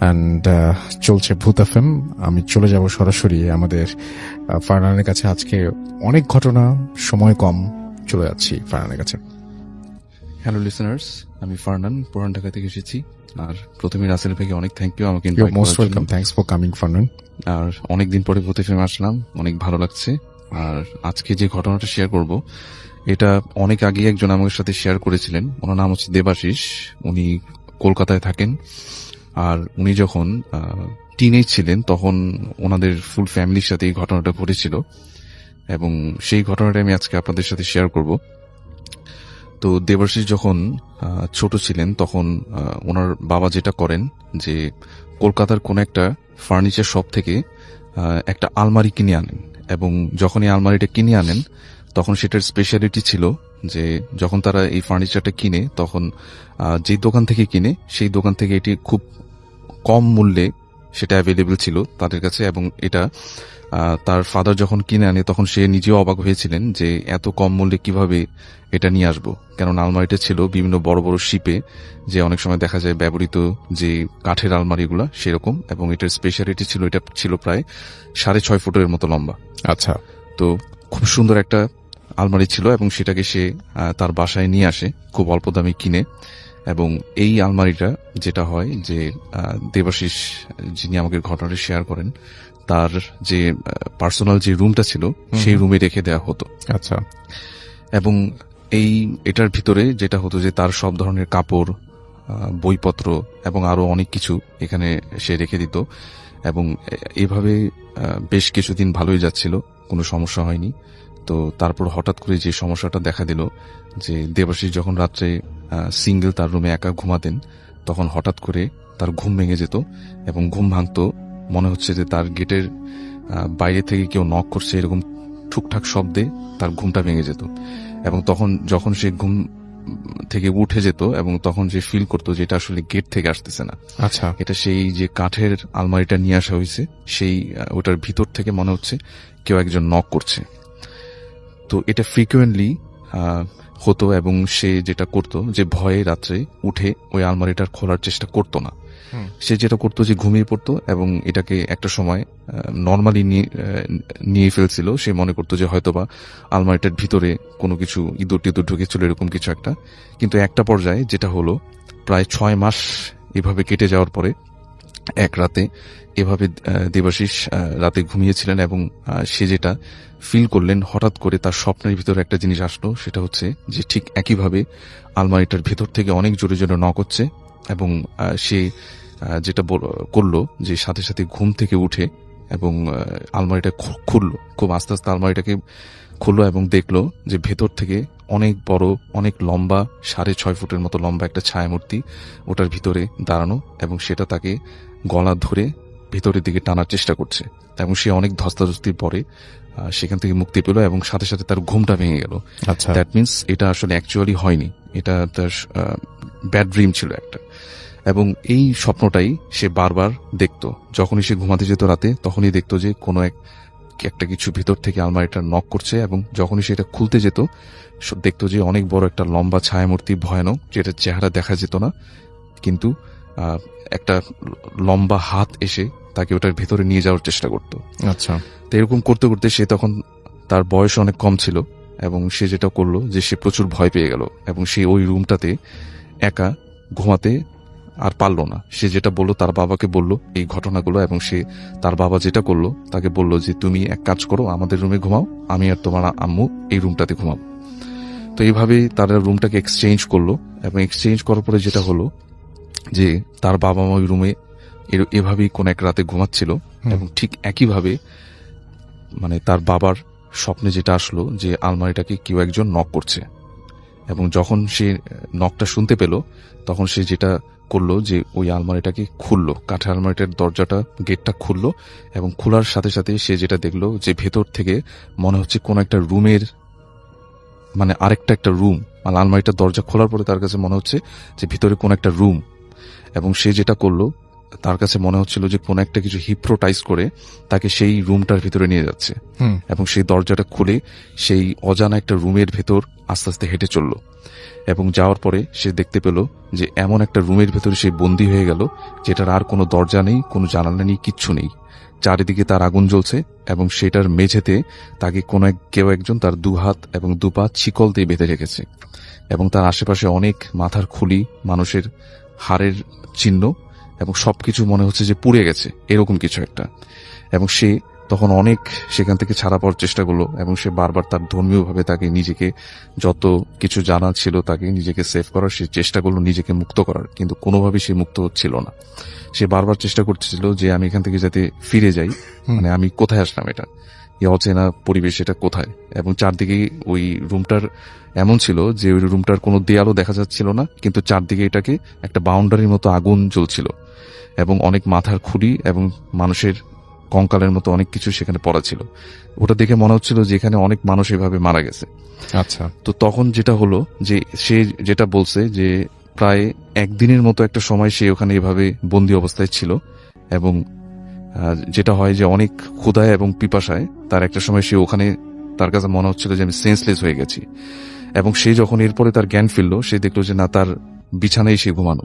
And চলছে ভূত FM. আমি চলে যাব সরাসরি আমাদের ফারহানের কাছে। আজকে অনেক ঘটনা, সময় কম, চলে যাচ্ছি ফারহানের কাছে। হ্যালো লিসেনার্স, আমি ফারহান পুরান ঢাকা থেকে এসেছি। আর প্রথমে রাসেল ভাইকে অনেক থ্যাংক ইউ আমাকে ইনভাইট করার জন্য। Most welcome, thanks for coming Farhan. আর অনেকদিন পরে ভূত এফএম আসলাম, অনেক ভালো লাগছে। আর আজকে যে ঘটনাটা শেয়ার করব, এটা অনেক আগে একজন আমার সাথে শেয়ার করেছিলেন। ওনার নাম হচ্ছে দেবাশিস। উনি কলকাতায় থাকেন। আর উনি যখন টিনেজ ছিলেন তখন ওনাদের ফুল ফ্যামিলির সাথে এই ঘটনাটা ঘটেছিল, এবং সেই ঘটনাটা আমি আজকে আপনাদের সাথে শেয়ার করব। তো দেবাশিস যখন ছোট ছিলেন তখন ওনার বাবা যেটা করেন যে কলকাতার কোন একটা ফার্নিচার শপ থেকে একটা আলমারি কিনে আনেন, এবং যখন এই আলমারিটা কিনে আনেন তখন সেটার স্পেশালিটি ছিল যে যখন তারা এই ফার্নিচারটা কিনে তখন যে দোকান থেকে কিনে সেই দোকান থেকে এটি খুব কম মূল্যে সেটা অ্যাভেলেবল ছিল তাদের কাছে। এবং এটা তার ফাদার যখন কিনে আনে তখন সে নিজেও অবাক হয়েছিলেন যে এত কম মূল্যে কিভাবে এটা নিয়ে আসবো, কারণ আলমারিটা ছিল বিভিন্ন বড় বড় শিপে, যে অনেক সময় দেখা যায় ব্যবহৃত যে কাঠের আলমারিগুলা সেরকম, এবং এটার স্পেশালিটি ছিল এটা ছিল প্রায় 6.5 ফুটের মতো লম্বা। আচ্ছা, তো খুব সুন্দর একটা আলমারি ছিল, এবং সেটাকে সে তার বাসায় নিয়ে আসে খুব অল্প দামে কিনে। এবং এই আলমারিটা যেটা হয় যে দেবাশিস যিনি আমাকে ঘটনাটা শেয়ার করেন তার যে পার্সোনাল যে রুমটা ছিল সেই রুমে রেখে দেওয়া হতো। আচ্ছা। এবং এটার ভিতরে যেটা হতো যে তার সব ধরনের কাপড়, বইপত্র এবং আরো অনেক কিছু এখানে সে রেখে দিত। এবং এভাবে বেশ কিছুদিন ভালোই যাচ্ছিল, কোনো সমস্যা হয়নি। তো তারপর হঠাৎ করে যে সমস্যাটা দেখা দিল যে দেবাশিস যখন রাত্রে সিঙ্গেল তার রুমে একা ঘুমাতেন তখন হঠাৎ করে তার ঘুম ভেঙে যেত, এবং ঘুম ভাঙতো মনে হচ্ছে যে তার গেটের বাইরে থেকে কেউ নক করছে এরকম ঠুকঠাক শব্দে তার ঘুমটা ভেঙে যেত। এবং তখন যখন সে ঘুম থেকে উঠে যেত এবং তখন সে ফিল করতো যে এটা আসলে গেট থেকে আসতেছে না, আচ্ছা, এটা সেই যে কাঠের আলমারিটা নিয়ে আসা হয়েছে সেই ওটার ভিতর থেকে মনে হচ্ছে কেউ একজন নক করছে। তো এটা ফ্রিকুয়েন্টলি হতো, এবং সে যেটা করতো যে ভয়ে রাত্রে উঠে ওই আলমারিটার খোলার চেষ্টা করতো না। সে যেটা করতো যে ঘুমিয়ে পড়তো, এবং এটাকে একটা সময় নর্মালি নিয়ে ফেলছিল। সে মনে করতো যে হয়তোবা আলমারিটার ভিতরে কোনো কিছু ইঁদুর টিঁদুর ঢুকেছিল এরকম কিছু একটা। কিন্তু একটা পর্যায়ে যেটা হলো, প্রায় 6 মাস এভাবে কেটে যাওয়ার পরে এক রাতে এভাবে দেবাশিস রাতে ঘুমিয়েছিলেন, এবং সে যেটা ফিল করলেন হঠাৎ করে তার স্বপ্নের ভিতরে একটা জিনিস আসলো, সেটা হচ্ছে যে ঠিক একইভাবে আলমারিটার ভেতর থেকে অনেক জোরে জোরে নক হচ্ছে। এবং সে যেটা করলো যে সাথে সাথে ঘুম থেকে উঠে এবং আলমারিটা খুললো, খুব আস্তে আস্তে আলমারিটাকে খুললো এবং দেখলো যে ভেতর থেকে অনেক বড়, অনেক লম্বা, 6.5 ফুটের মতো লম্বা একটা ছায়ামূর্তি ওটার ভিতরে দাঁড়ানো, এবং সেটা তাকে গলা ধরে ভেতরের দিকে টানার চেষ্টা করছে। এবং সে অনেক ধস্তাধস্তির পরে সেখান থেকে মুক্তি পেল, এবং সাথে সাথে তার ঘুমটা ভেঙে গেল। আচ্ছা। দ্যাট মিনস এটা আসলে অ্যাকচুয়ালি হয়নি, এটা তার ব্যাড ড্রিম ছিল একটা। এবং এই স্বপ্নটাই সে বারবার দেখতো। যখনই সে ঘুমাতে যেত রাতে তখনই দেখতো যে কোনো একটা কিছু ভিতর থেকে আলমারিটা নক করছে, এবং যখনই সেটা খুলতে যেত দেখতো যে অনেক বড় একটা লম্বা ছায়ামূর্তি, ভয়ানক, যেটা চেহারা দেখা যেত না, কিন্তু একটা লম্বা হাত এসে তাকে ওটার ভেতরে নিয়ে যাওয়ার চেষ্টা করত। আচ্ছা। তো এরকম করতে করতে সে তখন, তার বয়স অনেক কম ছিল, এবং সে যেটা করলো যে সে প্রচুর ভয় পেয়ে গেল, এবং সে ওই রুমটাতে একা ঘুমাতে আর পারল না। সে যেটা বললো তার বাবাকে বলল এই ঘটনাগুলো, এবং সে তার বাবা যেটা করলো তাকে বলল যে তুমি এক কাজ করো, আমাদের রুমে ঘুমাও, আমি আর তোমার আম্মু এই রুমটাতে ঘুমাবো। তো এইভাবে তারা রুমটাকে এক্সচেঞ্জ করলো, এবং এক্সচেঞ্জ করার পরে যেটা হলো যে তার বাবা মা ওই রুমে এভাবেই কোন এক রাতে ঘুমাচ্ছিল, এবং ঠিক একইভাবে মানে তার বাবার স্বপ্নে যেটা আসলো যে আলমারিটাকে কেউ একজন নক করছে। এবং যখন সে নকটা শুনতে পেল তখন সে যেটা করলো যে ওই আলমারিটাকে খুললো, কাঠের আলমারিটার দরজাটা, গেটটা খুললো, এবং খোলার সাথে সাথে সে যেটা দেখলো যে ভেতর থেকে মনে হচ্ছে কোন একটা রুমের, মানে আরেকটা একটা রুম, মানে আলমারিটার দরজা খোলার পরে তার কাছে মনে হচ্ছে যে ভিতরে কোন একটা রুম। এবং সে যেটা করলো তার কাছে মনে হচ্ছিল যে কোন একটা কিছু হিপ্রোটাইজ করে তাকে সেই রুমটার ভিতরে নিয়ে যাচ্ছে, এবং সেই দরজাটা খুলে সেই অজানা একটা রুমের ভেতর আস্তে আস্তে হেঁটে চলল, এবং যাওয়ার পরে সে দেখতে পেল যে এমন একটা রুমের ভেতরে সে বন্দী হয়ে গেল যেটার আর কোনো দরজা নেই, কোনো জানালা নেই, কিচ্ছু নেই। চারিদিকে তার আগুন জ্বলছে, এবং সেটার মেঝেতে তাকে কেউ একজন তার দুহাত এবং দুপা শিকল দিয়ে বেঁধে রেখেছে, এবং তার আশেপাশে অনেক মাথার খুলি, মানুষের হাড়ের চিহ্ন, এবং সবকিছু মনে হচ্ছে যে পুড়ে গেছে, এরকম কিছু একটা। এবং সে তখন অনেক সেখান থেকে ছাড়া পাওয়ার চেষ্টা করলো, এবং সে বারবার তার ধর্মীয়ভাবে তাকে নিজেকে যত কিছু জানা ছিল তাকে নিজেকে সেভ করার সে চেষ্টা করলো, নিজেকে মুক্ত করার, কিন্তু কোনোভাবেই সে মুক্ত হচ্ছিল না। সে বারবার চেষ্টা করতেছিল যে আমি এখান থেকে যাতে ফিরে যাই, মানে আমি কোথায় আসলাম, এটা এই অচেনা পরিবেশ, এটা কোথায়। এবং চারদিকে ওই রুমটার এমন ছিল যে ওই রুমটার কোনো দেয়ালও দেখা যাচ্ছিল না, কিন্তু চারদিকে এটাকে একটা বাউন্ডারির মতো আগুন জ্বলছিল, এবং অনেক মাথার খুলি এবং মানুষের কঙ্কালের মতো অনেক কিছু সেখানে পড়া ছিল। ওটা দেখে মনে হচ্ছিল যে এখানে অনেক মানুষ এভাবে মারা গেছে। আচ্ছা, তো তখন যেটা হলো যে সে যেটা বলছে যে প্রায় একদিনের মতো একটা সময় সে ওখানে এভাবে বন্দি অবস্থায় ছিল, এবং যেটা হয় যে অনেক ক্ষুধায় এবং পিপাসায় তার একটা সময় সে ওখানে, তার কাছে মনে হচ্ছিল যে আমি সেন্সলেস হয়ে গেছি। এবং সে যখন এরপরে তার জ্ঞান ফিরলো, সে দেখলো যে না, তার বিছানায় সে ঘুমানো,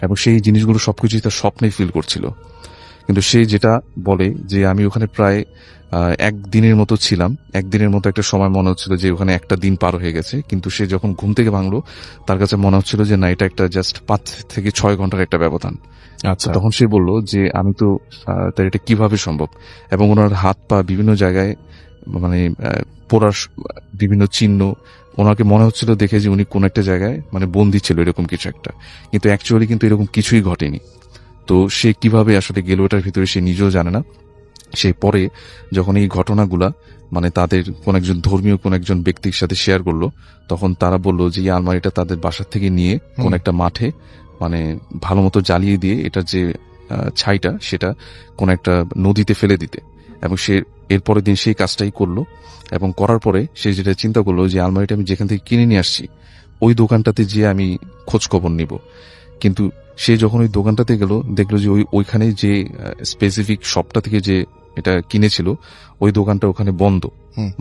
এবং সেই জিনিসগুলো সবকিছুই তার স্বপ্নে ফিল করছিল। কিন্তু সে যেটা বলে যে আমি ওখানে প্রায় একদিনের মতো ছিলাম, একদিনের মতো একটা সময় মনে হচ্ছিল যে ওখানে একটা দিন পার হয়ে গেছে, কিন্তু সে যখন ঘুম থেকে ভাঙলো তার কাছে মনে হচ্ছিল যে না, এটা একটা জাস্ট 5 থেকে 6 ঘন্টার একটা ব্যবধান। আচ্ছা, তখন সে বলল যে আমি তো, তার এটা কিভাবে সম্ভব, এবং ওনার হাত পা বিভিন্ন জায়গায় মানে পোড়ার বিভিন্ন চিহ্ন, ওনাকে মনে হচ্ছিল দেখে যে উনি কোন একটা জায়গায় মানে বন্দী ছিল, এরকম কিছু একটা, কিন্তু অ্যাকচুয়ালি কিন্তু এরকম কিছুই ঘটেনি। তো সে কিভাবে আসলে গেল ওটার ভিতরে সে নিজেও জানে না। সে পরে যখন এই ঘটনাগুলা মানে তাদের কোন একজন ধর্মীয় কোন একজন ব্যক্তির সাথে শেয়ার করলো, তখন তারা বলল যে এই আলমারিটা তাদের বাসা থেকে নিয়ে কোন একটা মাঠে মানে ভালো মতো জ্বালিয়ে দিয়ে এটার যে ছাইটা সেটা কোন একটা নদীতে ফেলে দিতে। এবং সে এরপরের দিন সেই কাজটাই করলো, এবং করার পরে সে যেটা চিন্তা করলো যে আলমারিটা আমি যেখান থেকে কিনে নিয়ে আসছি ওই দোকানটাতে যেয়ে আমি খোঁজ খবর নিব। কিন্তু সে যখন ওই দোকানটাতে গেল, দেখলো যে ওইখানে যে স্পেসিফিক শপটা থেকে যে এটা কিনেছিল ওই দোকানটা ওখানে বন্ধ,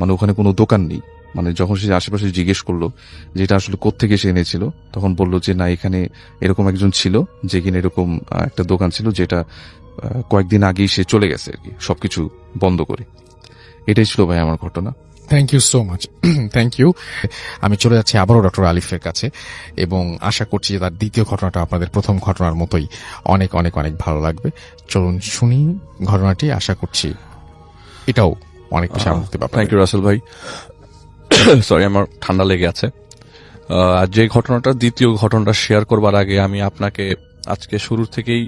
মানে ওখানে কোনো দোকান নেই। মানে যখন সে আশেপাশে জিজ্ঞেস করলো যে এটা আসলে কোত্থেকে সে এনেছিল, তখন বলল যে না, এখানে এরকম একজন ছিল যে কিনা এরকম একটা দোকান ছিল যেটা কয়েকদিন আগেই সে চলে গেছে আর কি, সবকিছু বন্ধ করে। এটাই ছিল ভাই আমার ঘটনা। Thank you so much, thank you. আমি চলে যাচ্ছি আবারও ডক্টর আলিফের কাছে, এবং আশা করছি যে তার দ্বিতীয় ঘটনাটা আপনাদের প্রথম ঘটনার মতোই অনেক অনেক অনেক ভালো লাগবে। চলুন শুনি ঘটনাটি, আশা করছি এটাও অনেক বেশি আনন্দ পাবেন। থ্যাংক ইউ রাসেল ভাই। সরি, আমার ঠান্ডা লেগে আছে। আর যে ঘটনাটা, দ্বিতীয় ঘটনাটা শেয়ার করবার আগে আমি আপনাকে আজকে শুরু থেকেই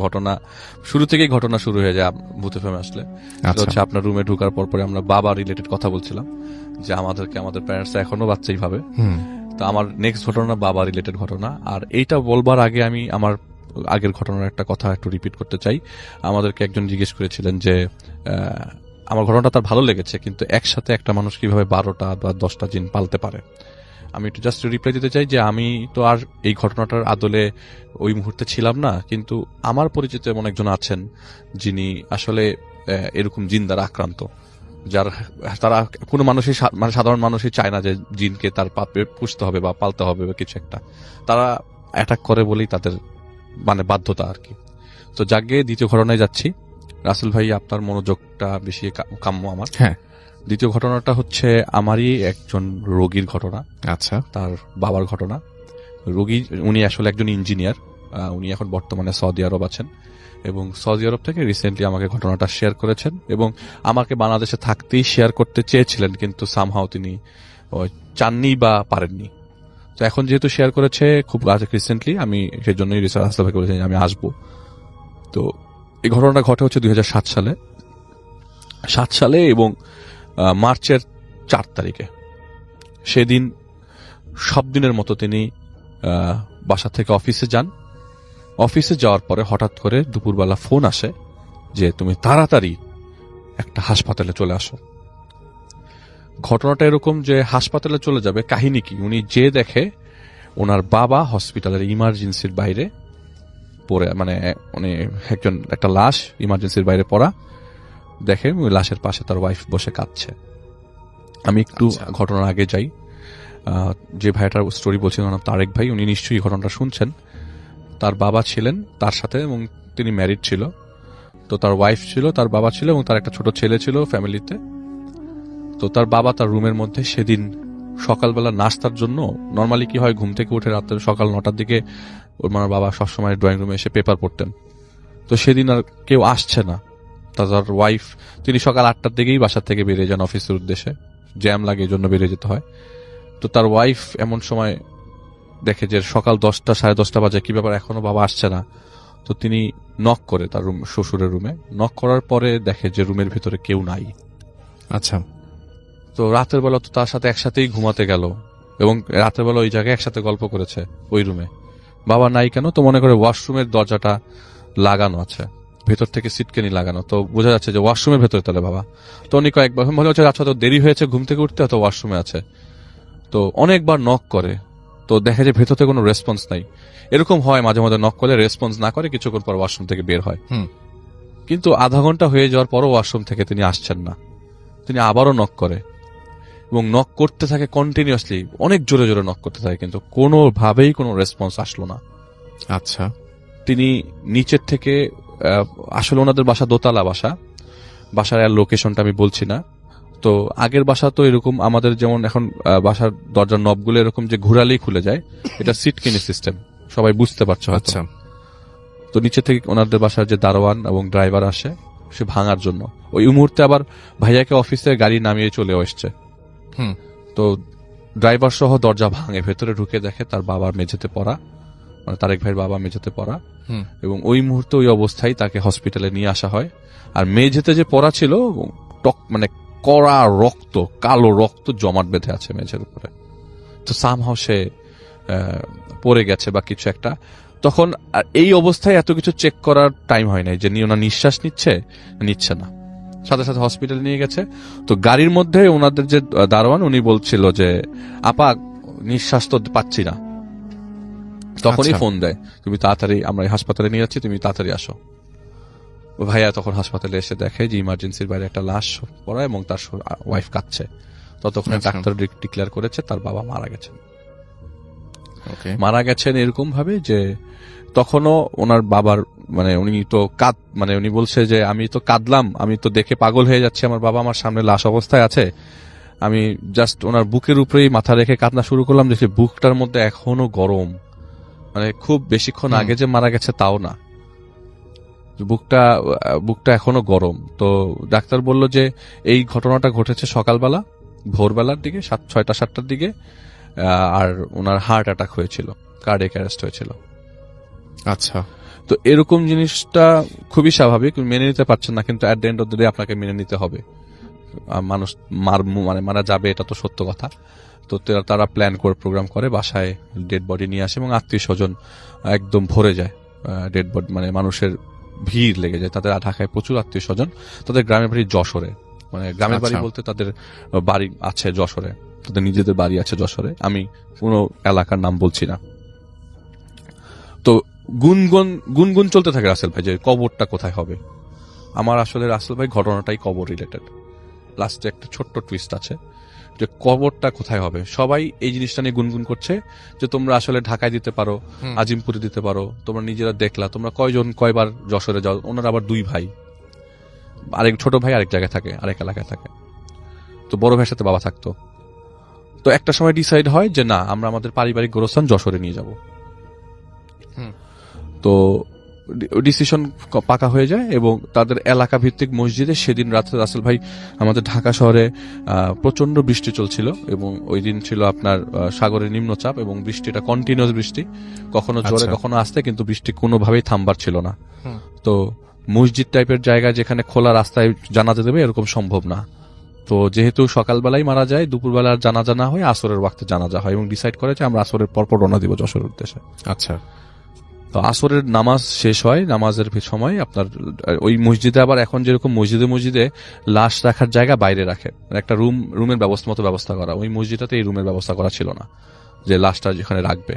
ঘটনা শুরু হয়ে যায় ভূতে ফেমে আসলে। সেটা হচ্ছে আপনার রুমে ঢোকার পরে আমরা বাবা রিলেটেড কথা বলছিলাম যে আমাদের প্যারেন্টস এখনো বাচ্চাই ভাবে। তো আমার নেক্সট ঘটনা বাবা রিলেটেড ঘটনা। আর এইটা বলবার আগে আমি আমার আগের ঘটনার একটা কথা একটু রিপিট করতে চাই। আমাদেরকে একজন জিজ্ঞেস করেছিলেন যে আমার ঘটনাটা তার ভালো লেগেছে, কিন্তু একসাথে একটা মানুষ কিভাবে 12টা বা 10টা জিন পালতে পারে। আমি একটু জাস্ট রিপ্লাই দিতে চাই যে আমি তো আর এই ঘটনাটার আদলে ওই মুহূর্তে ছিলাম না, কিন্তু আমার পরিচিত এমন একজন আছেন যিনি আসলে এরকম জিন দ্বারা আক্রান্ত, তারা কোনো মানুষই মানে সাধারণ মানুষই চায় না যে জিনকে তার পাপে পুষতে হবে বা পালতে হবে বা কিছু একটা, তারা অ্যাটাক করে বলেই তাদের মানে বাধ্যতা আর কি। তো যাকে দ্বিতীয় ঘটনায় যাচ্ছি, রাসেল ভাই আপনার মনোযোগটা বেশি কাম্য আমার। হ্যাঁ, দ্বিতীয় ঘটনাটা হচ্ছে আমারই একজন রোগীর ঘটনা। আচ্ছা, তার বাবার ঘটনা। রোগী উনি আসলে একজন ইঞ্জিনিয়ার, উনি এখন বর্তমানে সৌদি আরব আছেন, এবং সৌদি আরব থেকে রিসেন্টলি আমাকে ঘটনাটা শেয়ার করেছেন, এবং আমাকে বাংলাদেশে থাকতেই শেয়ার করতে চেয়েছিলেন, কিন্তু সামহাও তিনি চাননি বা পারেননি। তো এখন যেহেতু শেয়ার করেছে খুব রিসেন্টলি, আমি সেই জন্যই রিসার্চ আসতে করেছি আমি আসবো। তো এই ঘটনাটা ঘটে হচ্ছে 2007 সালে এবং মার্চের 4 তারিখে। সেদিন সব দিনের মতো তিনি বাসা থেকে অফিসে যান। অফিসে যাওয়ার পরে হঠাৎ করে দুপুরবেলা ফোন আসে যে তুমি তাড়াতাড়ি একটা হাসপাতালে চলে আসো। ঘটনাটা এরকম যে হাসপাতালে চলে যাবে, কাহিনী কি, উনি যে দেখে ওনার বাবা হসপিটালের ইমার্জেন্সির বাইরে পড়ে, মানে উনি একজন একটা লাশ ইমার্জেন্সির বাইরে পড়া দেখে, ওই লাশের পাশে তার ওয়াইফ বসে কাঁদছে। আমি একটু ঘটনার আগে যাই। যে ভাইটার স্টোরি বলছিলেন তারেক ভাই, উনি নিশ্চয়ই ঘটনাটা শুনছেন। তার বাবা ছিলেন তার সাথে এবং তিনি ম্যারিড ছিল। তো তার ওয়াইফ ছিল, তার বাবা ছিল এবং তার একটা ছোট ছেলে ছিল ফ্যামিলিতে। তো তার বাবা তার রুমের মধ্যে সেদিন সকালবেলা নাস্তার জন্য, নর্মালি কি হয় ঘুম থেকে উঠে রাত্রে সকাল 9টার দিকে ওর মার বাবা সবসময় ড্রয়িং রুমে এসে পেপার পড়তেন। তো সেদিন আর কেউ আসছে না। তার ওয়াইফ, তিনি সকাল 8টার দিকেই বাসার থেকে বেরিয়ে যান অফিসের উদ্দেশ্যে, জ্যাম লাগে এই জন্য বেরিয়ে যেতে হয়। তো তার ওয়াইফ এমন সময় দেখে যে সকাল 10টা 10:30 বাজে, কি ব্যাপার এখনো বাবা আসছে না। তো তিনি নক করে তার শ্বশুরের রুমে। নক করার পরে দেখে যে রুমের ভিতরে কেউ নাই। আচ্ছা। তো রাতের বেলা তো তার সাথে একসাথেই ঘুমাতে গেল এবং রাতের বেলা ওই জায়গায় একসাথে গল্প করেছে ওই রুমে। বাবা নাই কেন? তো মনে করে ওয়াশরুমের দরজাটা লাগানো আছে, ভেতর থেকে সিটকেনি লাগানো, তো বোঝা যাচ্ছে যে ওয়াশরুমের ভেতরে তাহলে বাবা। তো উনি কয়েকবার মনে হচ্ছে আচ্ছা তো দেরি হয়েছে ঘুম থেকে উঠতে, হয়তো ওয়াশরুমে আছে। তো অনেকবার নক করে, তো দেখে যে ভেতর থেকে কোনো রেসপন্স নাই। এরকম হয় মাঝে মাঝে, নক করলে রেসপন্স না করে কিছুক্ষণ পর ওয়াশরুম থেকে বের হয়। কিন্তু আধা ঘন্টা হয়ে যাওয়ার পরও ওয়াশরুম থেকে তিনি আসছেন না। তিনি আবারও নক করে এবং নক করতে থাকে কন্টিনিউয়াসলি, অনেক জোরে জোরে নক করতে থাকে, কিন্তু কোনোভাবেই কোনো রেসপন্স আসলো না। আচ্ছা। তিনি নিচের থেকে, আসলে ওনাদের বাসা দোতলা বাসা, বাসার লোকেশনটা আমি বলছি না। তো আগের বাসা তো এরকম আমাদের যেমন এখন বাসার দরজার নবগুলো এরকম যে ঘুরালেই খুলে যায়, এটা সিটকিনি সিস্টেম, সবাই বুঝতে পারছো। আচ্ছা। তো নিচে থেকে ওনাদের বাসার যে দারোয়ান এবং ড্রাইভার আসে সে ভাঙার জন্য, ওই মুহূর্তে আবার ভাইয়াকে অফিসে গাড়ি নামিয়ে চলে আসছে। তো ড্রাইভার সহ দরজা ভাঙে, ভেতরে ঢুকে দেখে তার বাবার মেঝেতে পড়া, মানে তারেক ভাইয়ের বাবা মেঝেতে পড়া, এবং ওই মুহূর্তে ওই অবস্থায় তাকে হসপিটালে নিয়ে আসা হয়। আর মেঝেতে যে পড়া ছিল মানে কড়া রক্ত, কালো রক্ত জমাট বেঁধে আছে মেঝের উপরে। তো সামহাও সে পড়ে গেছে বা কিছু একটা। তখন এই অবস্থায় এত কিছু চেক করার টাইম হয় নাই যে ওনার নিঃশ্বাস নিচ্ছে না, সাথে সাথে হসপিটালে নিয়ে গেছে। তো গাড়ির মধ্যে ওনাদের যে দারোয়ান উনি বলছিল যে আপা নিঃশ্বাস তো পাচ্ছি না। তখনই ফোন দেয়, তুমি তাড়াতাড়ি, আমরা হাসপাতালে নিয়ে যাচ্ছি, তুমি তাড়াতাড়ি আসো। ভাইয়া তখন হাসপাতালে এসে দেখে যে ইমার্জেন্সির বাইরে একটা লাশ পড়া এবং তার ওয়াইফ কাঁদছে। ততক্ষণে ডাক্তার ডিক্লেয়ার করেছে তার বাবা মারা গেছেন। মারা গেছেন এরকম ভাবে যে তখনও ওনার বাবার, মানে উনি তো মানে উনি বলছে যে আমি তো কাঁদলাম, আমি তো দেখে পাগল হয়ে যাচ্ছি, আমার বাবা আমার সামনে লাশ অবস্থায় আছে, আমি জাস্ট ওনার বুকের উপরেই মাথা রেখে কাঁদনা শুরু করলাম, যে বুকটার মধ্যে এখনো গরম, মানে খুব বেশিক্ষণ আগে যে মারা গেছে তাও না, বুকটা এখনো গরম। তো ডাক্তার বলল যে এই ঘটনাটা ঘটেছে সকালবেলা, ভোরবেলার দিকে 6টা-7টার দিকে, আর ওনার হার্ট অ্যাটাক হয়েছিল, কার্ডিয়াক অ্যারেস্ট হয়েছিল। আচ্ছা। তো এরকম জিনিসটা খুবই স্বাভাবিক, মেনে নিতে পারছেন না, কিন্তু at the end of the day আপনাকে মেনে নিতে হবে। মানুষ মারা যাবে, এটা তো সত্য কথা। তো তারা প্ল্যান করে প্রোগ্রাম করে বাসায় ডেড বডি নিয়ে আসে এবং আত্মীয় স্বজন একদম ভরে যায়, ডেড বডি মানে মানুষের ভিড় লেগে যায়। তাদের ঢাকায় প্রচুর আত্মীয় স্বজন, তাদের গ্রামের বাড়ি যশোরে, মানে গ্রামের বাড়ি বলতে তাদের বাড়ি আছে যশোরে, তাদের নিজেদের বাড়ি আছে যশোরে, আমি কোনো এলাকার নাম বলছি না। তো গুনগুন চলতে থাকে রাসেল ভাই যে কবরটা কোথায় হবে। আমার আসলে রাসেল ভাই ঘটনাটাই কবর রিলেটেড। লাস্টে একটা ছোট্ট টুইস্ট আছে যে কবরটা কোথায় হবে। সবাই এই জিনিসটা নিয়ে গুনগুন করছে যে তোমরা আসলে ঢাকায় দিতে পারো, আজিমপুরে দিতে পারো, তোমরা নিজেরা দেখলা, তোমরা কয়বার যশোরে যাও। ওনার আবার 2 ভাই, আরেক ছোট ভাই আরেক জায়গায় থাকে, আরেক এলাকায় থাকে। তো বড় ভাইয়ের সাথে বাবা থাকতো। তো একটা সময় ডিসাইড হয় যে না, আমরা আমাদের পারিবারিক গোরস্থান যশোরে নিয়ে যাব। তো ডিসিশন পাকা হয়ে যায় এবং তাদের এলাকা ভিত্তিক মসজিদে সেদিন রাতে রাসেল ভাই, আমাদের ঢাকা শহরে প্রচন্ড বৃষ্টি চলছিল এবং ওই দিন ছিল আপনার সাগরের নিম্নচাপ এবং বৃষ্টিটা কন্টিনিউয়াস বৃষ্টি, কখনো জোরে কখনো আসতে, কিন্তু বৃষ্টি কোনোভাবেই থামবার ছিল না। তো মসজিদ টাইপের জায়গায় যেখানে খোলা রাস্তায় জানাজা দেবে এরকম সম্ভব না। তো যেহেতু সকালবেলায় মারা যায়, দুপুরবেলার জানাজা না হয়ে আসরের ওয়াক্তে জানাজা হয় এবং ডিসাইড করে যে আমরা আসরের পরপর রওনা দিব যশোরের উদ্দেশ্যে। আচ্ছা। তো আসরের নামাজ শেষ হয়, নামাজের সময় আপনার ওই মসজিদে আবার এখন যেরকম মসজিদে লাশ রাখার জায়গা বাইরে রাখে, একটা রুমের ব্যবস্থা করা, ওই মসজিদটাতে এই রুমের ব্যবস্থা করা ছিল না যে লাশটা যেখানে রাখবে।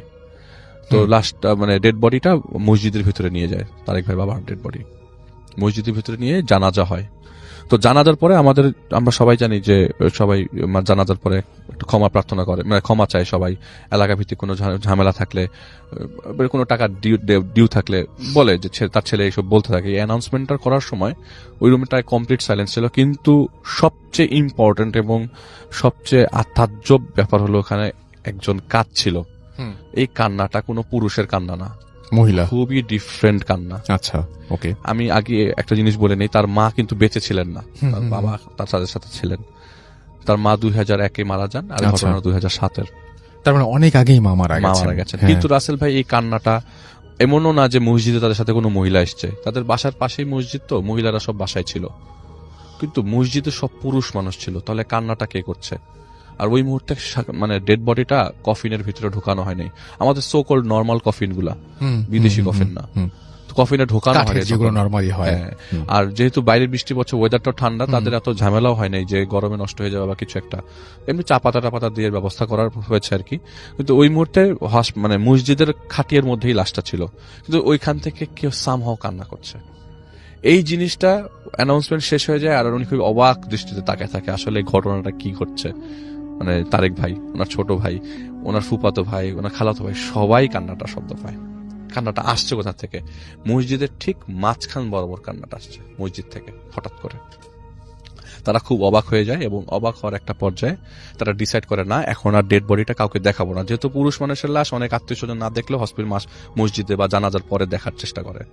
তো লাস্ট মানে ডেড বডিটা মসজিদের ভিতরে নিয়ে যায়, তারেক ভাই বাবার ডেড বডি মসজিদের ভিতরে নিয়ে জানাজা হয়। তো জানাজার পরে আমরা সবাই জানি যে সবাই জানাজার পরে একটু ক্ষমা প্রার্থনা করে, মানে ক্ষমা চায় সবাই, এলাকা ভিত্তিক কোনো ঝামেলা থাকলে, কোনো টাকা ডিউ থাকলে বলে যে তার ছেলে এইসব বলতে থাকে। এই অ্যানাউন্সমেন্টটা করার সময় ওই রুমটায় কমপ্লিট সাইলেন্স ছিল, কিন্তু সবচেয়ে ইম্পর্টেন্ট এবং সবচেয়ে আশ্চর্য ব্যাপার হলো ওখানে একজন কাঁদছিল। এই কান্নাটা কোনো পুরুষের কান্না না, মহিলা, খুবই ডিফারেন্ট কান্না। আচ্ছা, ওকে। আমি আগে একটা জিনিস বলে নেই, তার মা কিন্তু বেঁচে ছিলেন না, তার বাবা তার সাথে ছিলেন। তার মা 2001-এ মারা যান, আর ঘটনা 2007-এর। তার মানে অনেক আগেই মা মারা গেছেন। কিন্তু রাসেল ভাই এই কান্নাটা এমনও না যে মসজিদে তাদের সাথে কোনো মহিলা এসছে, তাদের বাসার পাশেই মসজিদ, তো মহিলারা সব বাসায় ছিল, কিন্তু মসজিদে সব পুরুষ মানুষ ছিল। তাহলে কান্নাটা কে করছে? আর ওই মুহূর্তে মানে ডেড বডিটা কফিনের ভিতরে ঢুকানো হয়নি, আমাদের সো কল্ড নর্মাল কফিন গুলা, বিদেশি কফিন না, কফিনে ঢোকানো হয় যেগুলো নরমালি হয়। আর যেহেতু বাইরের বৃষ্টি পড়ছে, ওয়েদারটাও ঠান্ডা, তাদের এত ঝামেলাও হয় নাই যে গরমে নষ্ট হয়ে যাবে বা কিছু একটা, এমনি চাপাতা দিয়ে ব্যবস্থা করার হয়েছে আর কি। কিন্তু ওই মুহূর্তে মানে মসজিদের খাটিয়ার মধ্যেই লাশটা ছিল, কিন্তু ওইখান থেকে কেউ সামহাও কান্না করছে। এই জিনিসটা অ্যানাউন্সমেন্ট শেষ হয়ে যায়, আর উনি খুব অবাক দৃষ্টিতে তাকায় থাকে আসলে ঘটনাটা কি ঘটছে। মানে তারেক ভাই, ওনার ছোট ভাই, ওনার ফুফাতো ভাই, ওনার খালাতো ভাই, সবাই কান্নাটা শব্দ পায়। কান্নাটা আসছে কোথা থেকে? মসজিদের ঠিক মাঝখান বরাবর কান্নাটা আসছে মসজিদ থেকে হঠাৎ করে। তারা খুব অবাক হয়ে যায়, এবং অবাক হওয়ার একটা পর্যায়ে তারা ডিসাইড করে না, এখন আর ডেড বডিটা কাউকে দেখাবো না। যেহেতু পুরুষ মানুষের লাশ অনেক আত্মীয় স্বজন না দেখলেও মসজিদে বা জানাজার পরে দেখার চেষ্টা করে,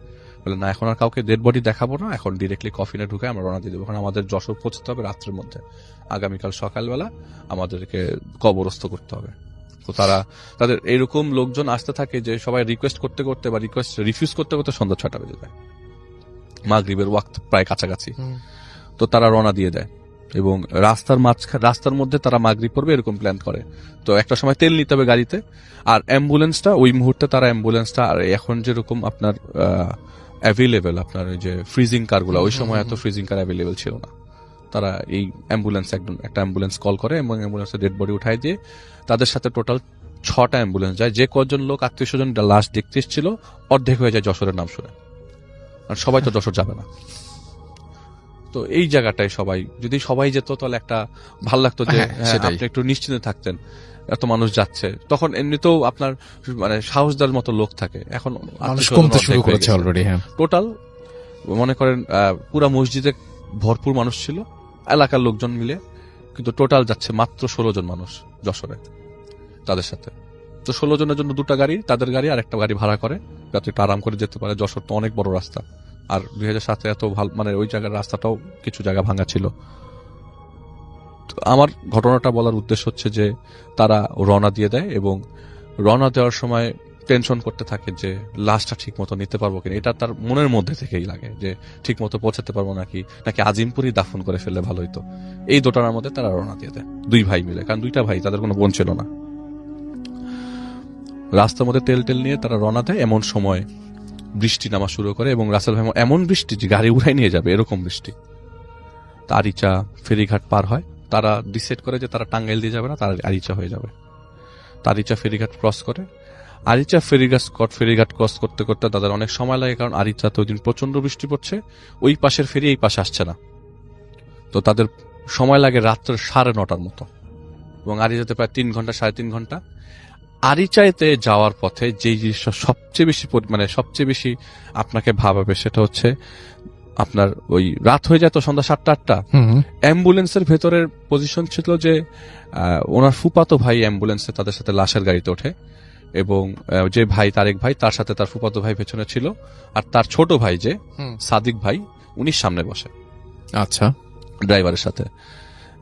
বলে না এখন আর কাউকে ডেড বডি দেখাবো না, এখন ডিরেক্টলি কফিনে ঢুকে আমরা রওনা দিয়ে দেবো, কারণ আমাদের যশোর পৌঁছতে হবে রাত্রের মধ্যে, আগামীকাল সকালবেলা আমাদেরকে কবরস্থ করতে হবে। তো তাদের এরকম লোকজন আসতে থাকে যে সবাই রিকোয়েস্ট করতে করতে বা রিকোয়েস্ট রিফিউজ করতে করতে সন্ধ্যা 6টা বেজে যায়, মাগরিবের ওয়াক্ত প্রায় কাছাকাছি। তো তারা রওনা দিয়ে দেয়, এবং রাস্তার মধ্যে তারা মাগরিব পড়বে এরকম প্ল্যান করে। তো একটা সময় তেল নিতে হবে গাড়িতে, আর অ্যাম্বুলেন্সটা ওই মুহূর্তে তারা অ্যাম্বুলেন্সটা, আর এখন যেরকম আপনার অ্যাভেলেবেল আপনার ওই যে ফ্রিজিং কারগুলো, ওই সময় এত ফ্রিজিং কার অ্যাভেলেবেল ছিল না। তারা এই একটা অ্যাম্বুলেন্স কল করে, এবং অ্যাম্বুলেন্সে ডেড বডি উঠাই দিয়ে তাদের সাথে টোটাল 6টা অ্যাম্বুলেন্স যায়। যে কজন লোক আত্মীয় স্বজন লাশ দেখতে এসেছিল অর্ধেক হয়ে যায় যশোরের নাম শুনে, আর সবাই তো যশোর যাবে না। তো এই জায়গাটায় যদি সবাই যেত তাহলে একটা ভাল লাগতো, যে আপনি একটু নিশ্চিন্তে থাকতেন, এত মানুষ যাচ্ছে। তখন এমনিতেও আপনার মানে সাহস দেওয়ার মতো লোক থাকে, এখন কমতে শুরু করেছে অলরেডি। টোটাল মনে করেন পুরা মসজিদে ভরপুর মানুষ ছিল এলাকার লোকজন মিলে, কিন্তু টোটাল যাচ্ছে মাত্র 16 জন মানুষ যশোরে তাদের সাথে। তো 16 জনের জন্য 2টা গাড়ি, তাদের গাড়ি আর একটা গাড়ি ভাড়া করে, যাতে একটু আরাম করে যেতে পারে। যশোর তো অনেক বড় রাস্তা, আর 2007-এ এত ভালো, মানে ওই জায়গার রাস্তাটাও কিছু জায়গা ভাঙা ছিল। আমার ঘটনাটা বলার উদ্দেশ্য হচ্ছে যে তারা রওনা দিয়ে দেয়, এবং রওনা দেওয়ার সময় টেনশন করতে থাকে যে লাশটা ঠিক মতো নিতে পারবো কিনা। এটা তার মনের মধ্যে থেকেই লাগে যে ঠিক মতো পৌঁছাতে পারবো নাকি আজিমপুরই দাফন করে ফেললে ভালো হইতো। এই দোটানার মধ্যে তারা রওনা দিয়ে দেয় 2 ভাই মিলে, কারণ 2টা ভাই, তাদের কোনো বোন ছিল না। রাস্তার মধ্যে তেল নিয়ে তারা রওনা দেয়। এমন সময় বৃষ্টি নামা শুরু করে, এবং রাসেল ভাই এমন বৃষ্টি যে গাড়ি উড়াই নিয়ে যাবে এরকম বৃষ্টি। আরিচা ফেরিঘাট পার হয়, তারা ডিসাইড করে যে তারা টাঙ্গাইল দিয়ে যাবে না, তারা আরিচা হয়ে যাবে। আরিচা ফেরিঘাট ক্রস করে, আরিচা ফেরিঘাট ক্রস করতে করতে তাদের অনেক সময় লাগে, কারণ আরিচাতে ওই দিন প্রচন্ড বৃষ্টি পড়ছে, ওই পাশের ফেরি এই পাশে আসছে না। তো তাদের সময় লাগে রাত্র 9:30 মতো, এবং আরিচাতে প্রায় 3 ঘন্টা 3.5 ঘন্টা। আরিচাইতে যাওয়ার পথে যে জিনিসটা সবচেয়ে বেশি আপনাকে ভাবাবে সেটা হচ্ছে আপনার ওই রাত হয়ে যায় তো, সন্ধ্যা 7টা-8টা। অ্যাম্বুলেন্সের ভেতরের পজিশন ছিল যে ওনার ফুপাতো ভাই অ্যাম্বুলেন্সে তাদের সাথে লাশের গাড়িতে ওঠে, এবং যে ভাই তারেক ভাই, তার সাথে তার ফুপাতো ভাই পেছনে ছিল, আর তার ছোট ভাই যে সাদিক ভাই, উনি সামনে বসে, আচ্ছা, ড্রাইভারের সাথে,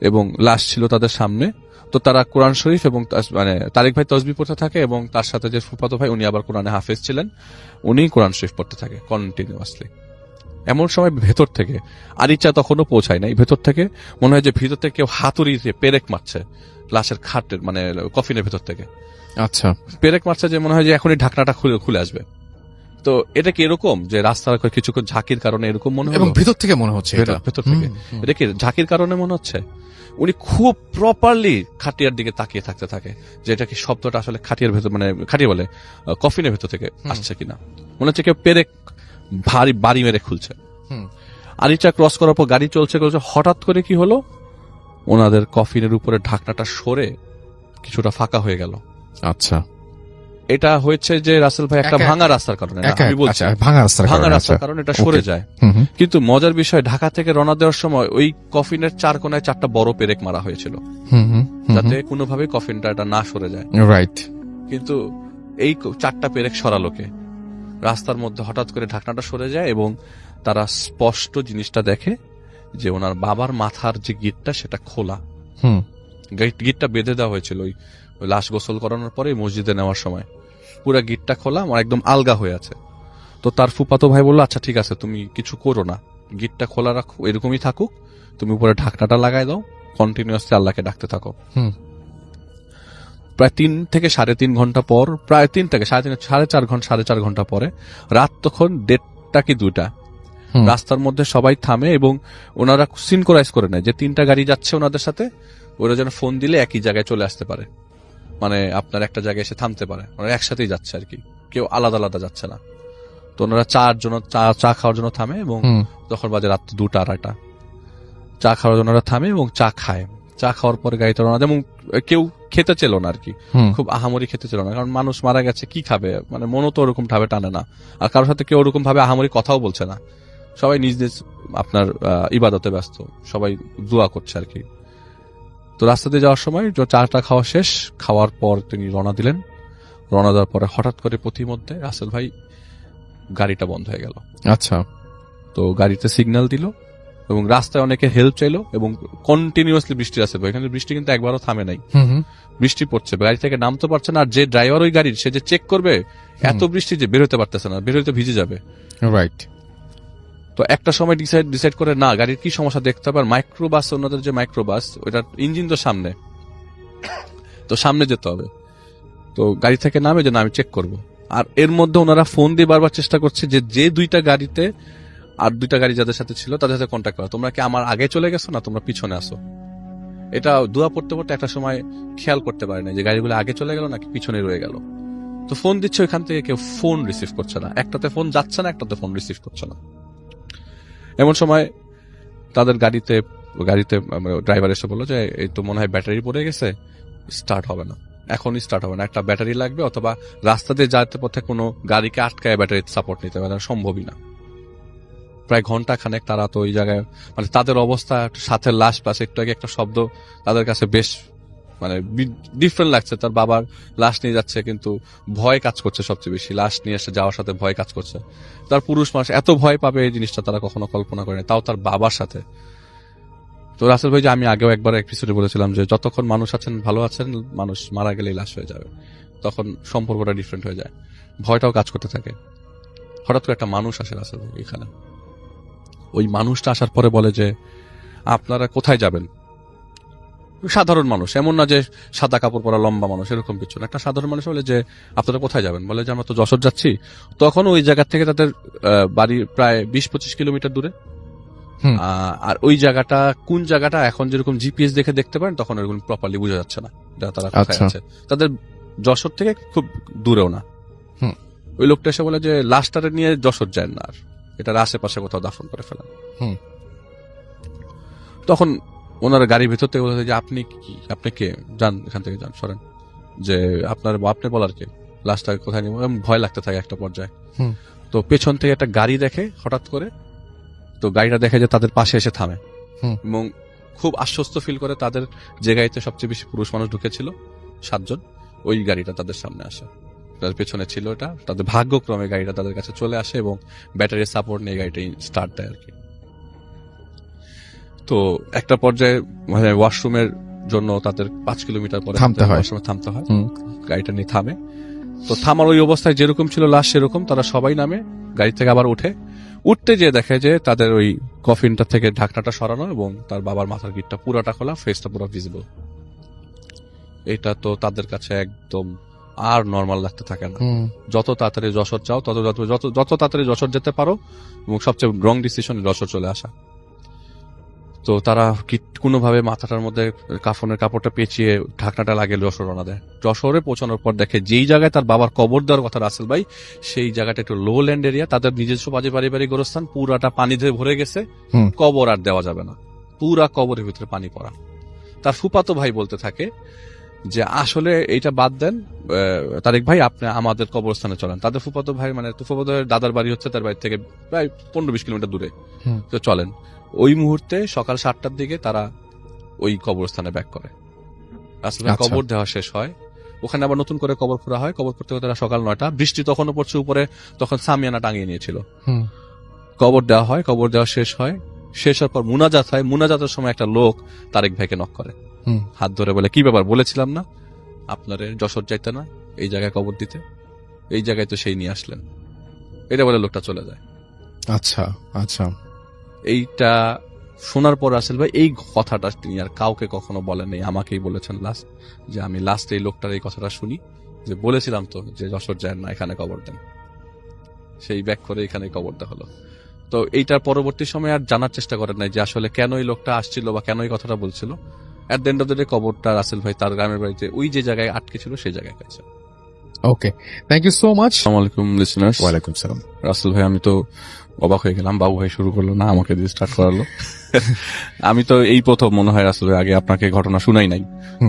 এবং লাশ ছিল তাদের সামনে। তো তারা কোরআন শরীফ এবং মানে তারেক ভাই তসবিহ পড়তে থাকে, এবং তার সাথে যে ফুফাতো ভাই উনি আবার কোরআনে হাফেজ ছিলেন, উনি কোরআন শরীফ পড়তে থাকে কন্টিনিউয়াসলি। এমন সময় ভেতর থেকে, আরিচা তখনও পৌঁছায় নাই, ভেতর থেকে মনে হয় যে ভিতর থেকে কেউ হাতুড়ি দিয়ে পেরেক মারছে লাশের খাটের, মানে কফিনের ভেতর থেকে। আচ্ছা, পেরেক মারছে যে মনে হয় যে এখনই ঢাকনাটা খুলে আসবে। তো এটা কি এরকম যে রাস্তার কিছুক্ষণ ঝাঁকির কারণে এরকম মনে হয়, এবং ভেতর থেকে মনে হচ্ছে, ভেতর থেকে এটা কি ঝাঁকির কারণে মনে হচ্ছে? উনি খুব প্রপারলি খাটিয়ার দিকে তাকিয়ে থাকতে থাকে, যেটা কি শব্দটা আসলে খাটিয়ার ভেতর, মানে খাটিয়া বলে কফিনের ভেতর থেকে আসছে কিনা। মনে হচ্ছে কেউ পেরেক ভারী বাড়ি মেরে খুলছে। আরিচা ক্রস করার পর গাড়ি চলছে, হঠাৎ করে কি হলো, ওনাদের কফিনের উপরে ঢাকনাটা সরে কিছুটা ফাঁকা হয়ে গেল। আচ্ছা, এটা হয়েছে যে রাসেল ভাই একটা ভাঙা রাস্তার কারণে, আমি বলছি ভাঙা রাস্তার কারণে এটা সরে যায়। কিন্তু মজার বিষয়, ঢাকা থেকে রওনা দেওয়ার সময় ওই কফিনের 4 কোনায় 4টা বড় পেরেক মারা হয়েছিল, যাতে কোনোভাবে কফিনটা এটা না সরে যায়। রাইট। কিন্তু এই 4টা পেরেক সরালোকে রাস্তার মধ্যে হঠাৎ করে ঢাকনাটা সরে যায় এবং তারা স্পষ্ট জিনিসটা দেখে যে ওনার বাবার মাথার যে গিটটা সেটা খোলা। গিটটা বেঁধে দেওয়া হয়েছিল ওই লাশ গোসল করানোর পরে মসজিদে নেওয়ার সময়, পুরা গিটটা খোলা, আমার একদম আলগা হয়ে আছে। তো তার ফুপাতো ভাই বললো, আচ্ছা ঠিক আছে, তুমি কিছু করো না, গিটটা খোলা রাখো, এরকমই থাকুক, তুমি উপরে ঢাকনাটা লাগাই দাও, কন্টিনিউয়াসলি আল্লাহকে ডাকতে থাকো। প্রায় 3 থেকে 3.5 ঘন্টা পর, প্রায় 3 থেকে 4.5 ঘন্টা পরে, রাত তখন 1:30 কি 2টা, রাস্তার মধ্যে সবাই থামে এবং ওনারা সিনক্রোনাইজ করে নেয় যে 3টা গাড়ি যাচ্ছে ওনাদের সাথে, ওরা যেন ফোন দিলে একই জায়গায় চলে আসতে পারে, মানে আপনার একটা জায়গায় এসে থামতে পারে, ওরা একসাথেই যাচ্ছে আর কি, কেউ আলাদা আলাদা যাচ্ছে না। তো ওনারা চা খাওয়ার জন্য থামে এবং তখন বাজে রাত 2টা 2:30, চা খাওয়ার জন্য ওরা থামে এবং চা খায়। চা খাওয়ার পরে গাড়িতে রওনা দেয় এবং কেউ খেতে চেল না আর কি, খুব আহামরি খেতে চেল না, কারণ মানুষ মারা গেছে, কি খাবে, মানে মনও তো ওরকম ভাবে টানে না, আর কারোর সাথে কেউ ওরকম ভাবে আহামরি কথাও বলছে না, সবাই নিজ নিজ আপনার ইবাদতে ব্যস্ত, সবাই দোয়া করছে আর কি। তো রাস্তা দিয়ে যাওয়ার সময় চাটা খাওয়া শেষ, খাওয়ার পর তিনি রওনা দিলেন। রওনা দেওয়ার পরে হঠাৎ করে পথিমধ্যে রাসেল ভাই গাড়িটা বন্ধ হয়ে গেল। আচ্ছা। তো গাড়িতে সিগন্যাল দিল এবং রাস্তায় অনেকে হেল্প চাইলো এবং কন্টিনিউয়াসলি বৃষ্টি আসছে, এখানে বৃষ্টি কিন্তু একবারও থামে নাই, বৃষ্টি পড়ছে, গাড়ি থেকে নামতে পারছে না, আর যে ড্রাইভার ওই গাড়ির, সে যে চেক করবে, এত বৃষ্টি যে বের হতে পারতেছে না, বের হতে ভিজে যাবে। রাইট। তো একটা সময় ডিসাইড করে, না গাড়ির কি সমস্যা দেখতে হবে, আর মাইক্রোবাস, ওনাদের যে মাইক্রোবাস, ওইটার ইঞ্জিন তো সামনে, তো সামনে যেতে হবে। তো গাড়ি থেকে নামে যে না আমি চেক করব, আর এর মধ্যে ওনারা ফোন দিয়ে বারবার চেষ্টা করছে যে 2টা গাড়িতে, আর 2টা গাড়ি যাদের সাথে ছিল তাদের সাথে কন্ট্যাক্ট করা, তোমরা কি আমার আগে চলে গেছো না তোমরা পিছনে আসো। এটা দোয়া পড়তে পড়তে একটা সময় খেয়াল করতে পারে না যে গাড়িগুলো আগে চলে গেল নাকি পিছনে রয়ে গেল। তো ফোন দিচ্ছে, ওইখান থেকে কেউ ফোন রিসিভ করছে না, একটাতে ফোন যাচ্ছে না, একটাতে ফোন রিসিভ করছে না। এমন সময় তাদের গাড়িতে ড্রাইভার এসে বললো যে এই তো মনে হয় ব্যাটারি পড়ে গেছে, স্টার্ট হবে না, এখনই স্টার্ট হবে না, একটা ব্যাটারি লাগবে, অথবা রাস্তা দিয়ে যাতে পথে কোনো গাড়িকে আটকায় ব্যাটারি সাপোর্ট নিতে পারে, সম্ভবই না। প্রায় ঘন্টা খানেক তারা তো ওই জায়গায়, মানে তাদের অবস্থা, সাথে লাশ প্লাস একটু আগে একটা শব্দ তাদের কাছে বেশ মানে ডিফারেন্ট লাগছে। তার বাবার লাশ নিয়ে যাচ্ছে, কিন্তু ভয় কাজ করছে সবচেয়ে বেশি, লাশ নিয়ে এসে যাওয়ার সাথে ভয় কাজ করছে। তার পুরুষ মানুষ এত ভয় পাবে এই জিনিসটা তারা কখনো কল্পনা করেনি, তাও তার বাবার সাথে। তো রাসেল ভাই, যে আমি আগেও একবার এপিসোডে বলেছিলাম যে যতক্ষণ মানুষ আছেন ভালো আছেন, মানুষ মারা গেলেই লাশ হয়ে যাবে, তখন সম্পর্কটা ডিফারেন্ট হয়ে যায়, ভয়টাও কাজ করতে থাকে। হঠাৎ করে একটা মানুষ আসে রাসেল ভাই এখানে, ওই মানুষটা আসার পরে বলে যে আপনারা কোথায় যাবেন। সাধারণ মানুষ, এমন না যে সাদা কাপড় পরা লম্বা মানুষ, এরকম কিছু না, একটা সাধারণ মানুষ বলে যে আপনারা কোথায় যাবেন, বলে যে আমরা তো যশোর যাচ্ছি। তখন ওই জায়গা থেকে তাদের বাড়ি প্রায় 20-25 কিলোমিটার দূরে, আর ওই জায়গাটা কোন জায়গাটা এখন যেরকম জিপিএস দেখে দেখতে পারেন, তখন এরকম প্রপারলি বোঝা যাচ্ছে না তারা কোথায় আছে। তাদের যশোর থেকে খুব দূরেও না। ওই লোকটা এসে বলে যে লাশটারে নিয়ে যশোর যায় না, আর এটার আশেপাশে কোথাও দাফন করে ফেলেন। তখন ওনারা গাড়ির ভেতর থেকে বলে যে আপনি কে, যান এখান থেকে, যান সরেন, যে আপনি বলার কে, লাশটা কোথায় নিব। ভয় লাগতে থাকে একটা পর্যায়ে। তো পেছন থেকে একটা গাড়ি দেখে হঠাৎ করে, তো গাড়িটা দেখে যে তাদের পাশে এসে থামে এবং খুব আশ্বস্ত ফিল করে, তাদের যে গাড়িতে সবচেয়ে বেশি পুরুষ মানুষ ঢুকেছিল 7 জন, ওই গাড়িটা তাদের সামনে আসে, তাদের পেছনে ছিল এটা। তাদের ভাগ্যক্রমে গাড়িটা তাদের কাছে চলে আসে এবং ব্যাটারির সাপোর্ট নিয়ে গাড়িটা স্টার্ট দেয় আর কি। তো একটা পর্যায়ে মানে ওয়াশরুমের জন্য তাদের 5 কিলোমিটার পরে থামতে হয়, গাড়িটা নিয়ে থামে। তো থামার ওই অবস্থায় যেরকম ছিল লাশ সেরকম, তারা সবাই নামে গাড়ি থেকে আবার উঠতে যেয়ে দেখে যে তাদের ওই কফিনটা থেকে ঢাকনাটা সরানো এবং তার বাবার মাথার গিটটা পুরাটা খোলা, ফেসটা পুরো ভিজিবল। এটা তো তাদের কাছে একদম আর নর্মাল লাগতে থাকে না। যত তাড়াতাড়ি যশোর চাও, যত তাড়াতাড়ি যশোর যেতে পারো, এবং সবচেয়ে রং ডিসিশন যশোর চলে আসা। তো তারা কোনোভাবে মাথাটার মধ্যে কাফনের কাপড়টা পেঁচিয়ে ঢাকনাটা লাগিয়ে যশোর রওনা দেয়। যশোরে পৌঁছানোর পর দেখে যেই জায়গায় তার বাবার কবর দেওয়ার কথা রাসেল ভাই, সেই জায়গাটা একটু লো ল্যান্ড এরিয়া, তাদের নিজস্ব পারিবারিক গোরস্থান, পুরাটা পানি ধরে ভরে গেছে, কবর আর দেওয়া যাবে না, পুরা কবরের ভিতরে পানি পড়া। তার ফুফাতো ভাই বলতে থাকে যে আসলে এইটা বাদ দেন তারেক ভাই, আপনি আমাদের কবরস্থানে চলেন। তাদের ফুফাতো ভাই মানে ফুফাতো ভাইয়ের দাদার বাড়ি হচ্ছে তার বাড়ি থেকে প্রায় 15-20 কিলোমিটার দূরে, তো চলেন। ওই মুহূর্তে সকাল 7টার দিকে তারা ওই কবরস্থানে ব্যাক করে। রাসেল ভাই কবর দেওয়া শেষ হয়, ওখানে আবার নতুন করে কবর খোঁড়া হয়। কবর করতে করতে সকাল 9টা, বৃষ্টি তখনও পড়ছে উপরে, তখন সামিয়ানা টাঙিয়ে নিয়েছিল। কবর দেওয়া হয়, কবর দেওয়া শেষ হয়। শেষ হওয়ার পর মুনাজাত হয়। মুনাজাতের সময় একটা লোক তারেক ভাইকে নক করে, হাত ধরে বলে, কি ব্যাপার, বলেছিলাম না আপনারে যশোর যাইতে না, এই জায়গায় কবর দিতে, এই জায়গায় তো সেই নিয়ে আসলেন। এটা বলে লোকটা চলে যায়। আচ্ছা আচ্ছা। এইটা শোনার পর রাসেল ভাই এই কথাটা তিনি আর কাউকে কখনো বলেন নাই, আমাকেই বলেছেন লাস্ট, যে আমি লাস্ট এই লোকটার এই কথাটা শুনি, যে বলেছিলাম তো যে যশোর যায় না, এখানে কবর দেন। সেই ব্যাক করে এখানে কবর দেওয়া হলো। তো এইটার পরবর্তী সময় আর জানার চেষ্টা করেন নাই যে আসলে কেন এই লোকটা আসছিল বা কেন এই কথাটা বলছিল। At the end of the day কবরটা রাসেল ভাই তার গ্রামের বাড়িতে ওই যে জায়গায় আটকে ছিল সেই জায়গায় গেছে। ওকে, থ্যাংক ইউ সো মাচ। আসসালামু আলাইকুম লিসেনার্স। ওয়ালাইকুম সালাম। রাসেল ভাই, আমি তো অবাক হয়ে গেলাম, বাবু ভাই শুরু করলো না, আমাকে দিয়ে স্টার্ট করালো। আমি তো এই প্রথম মনে হয় রাসেল ভাই, আগে আপনাকে ঘটনা শুনাই নাই।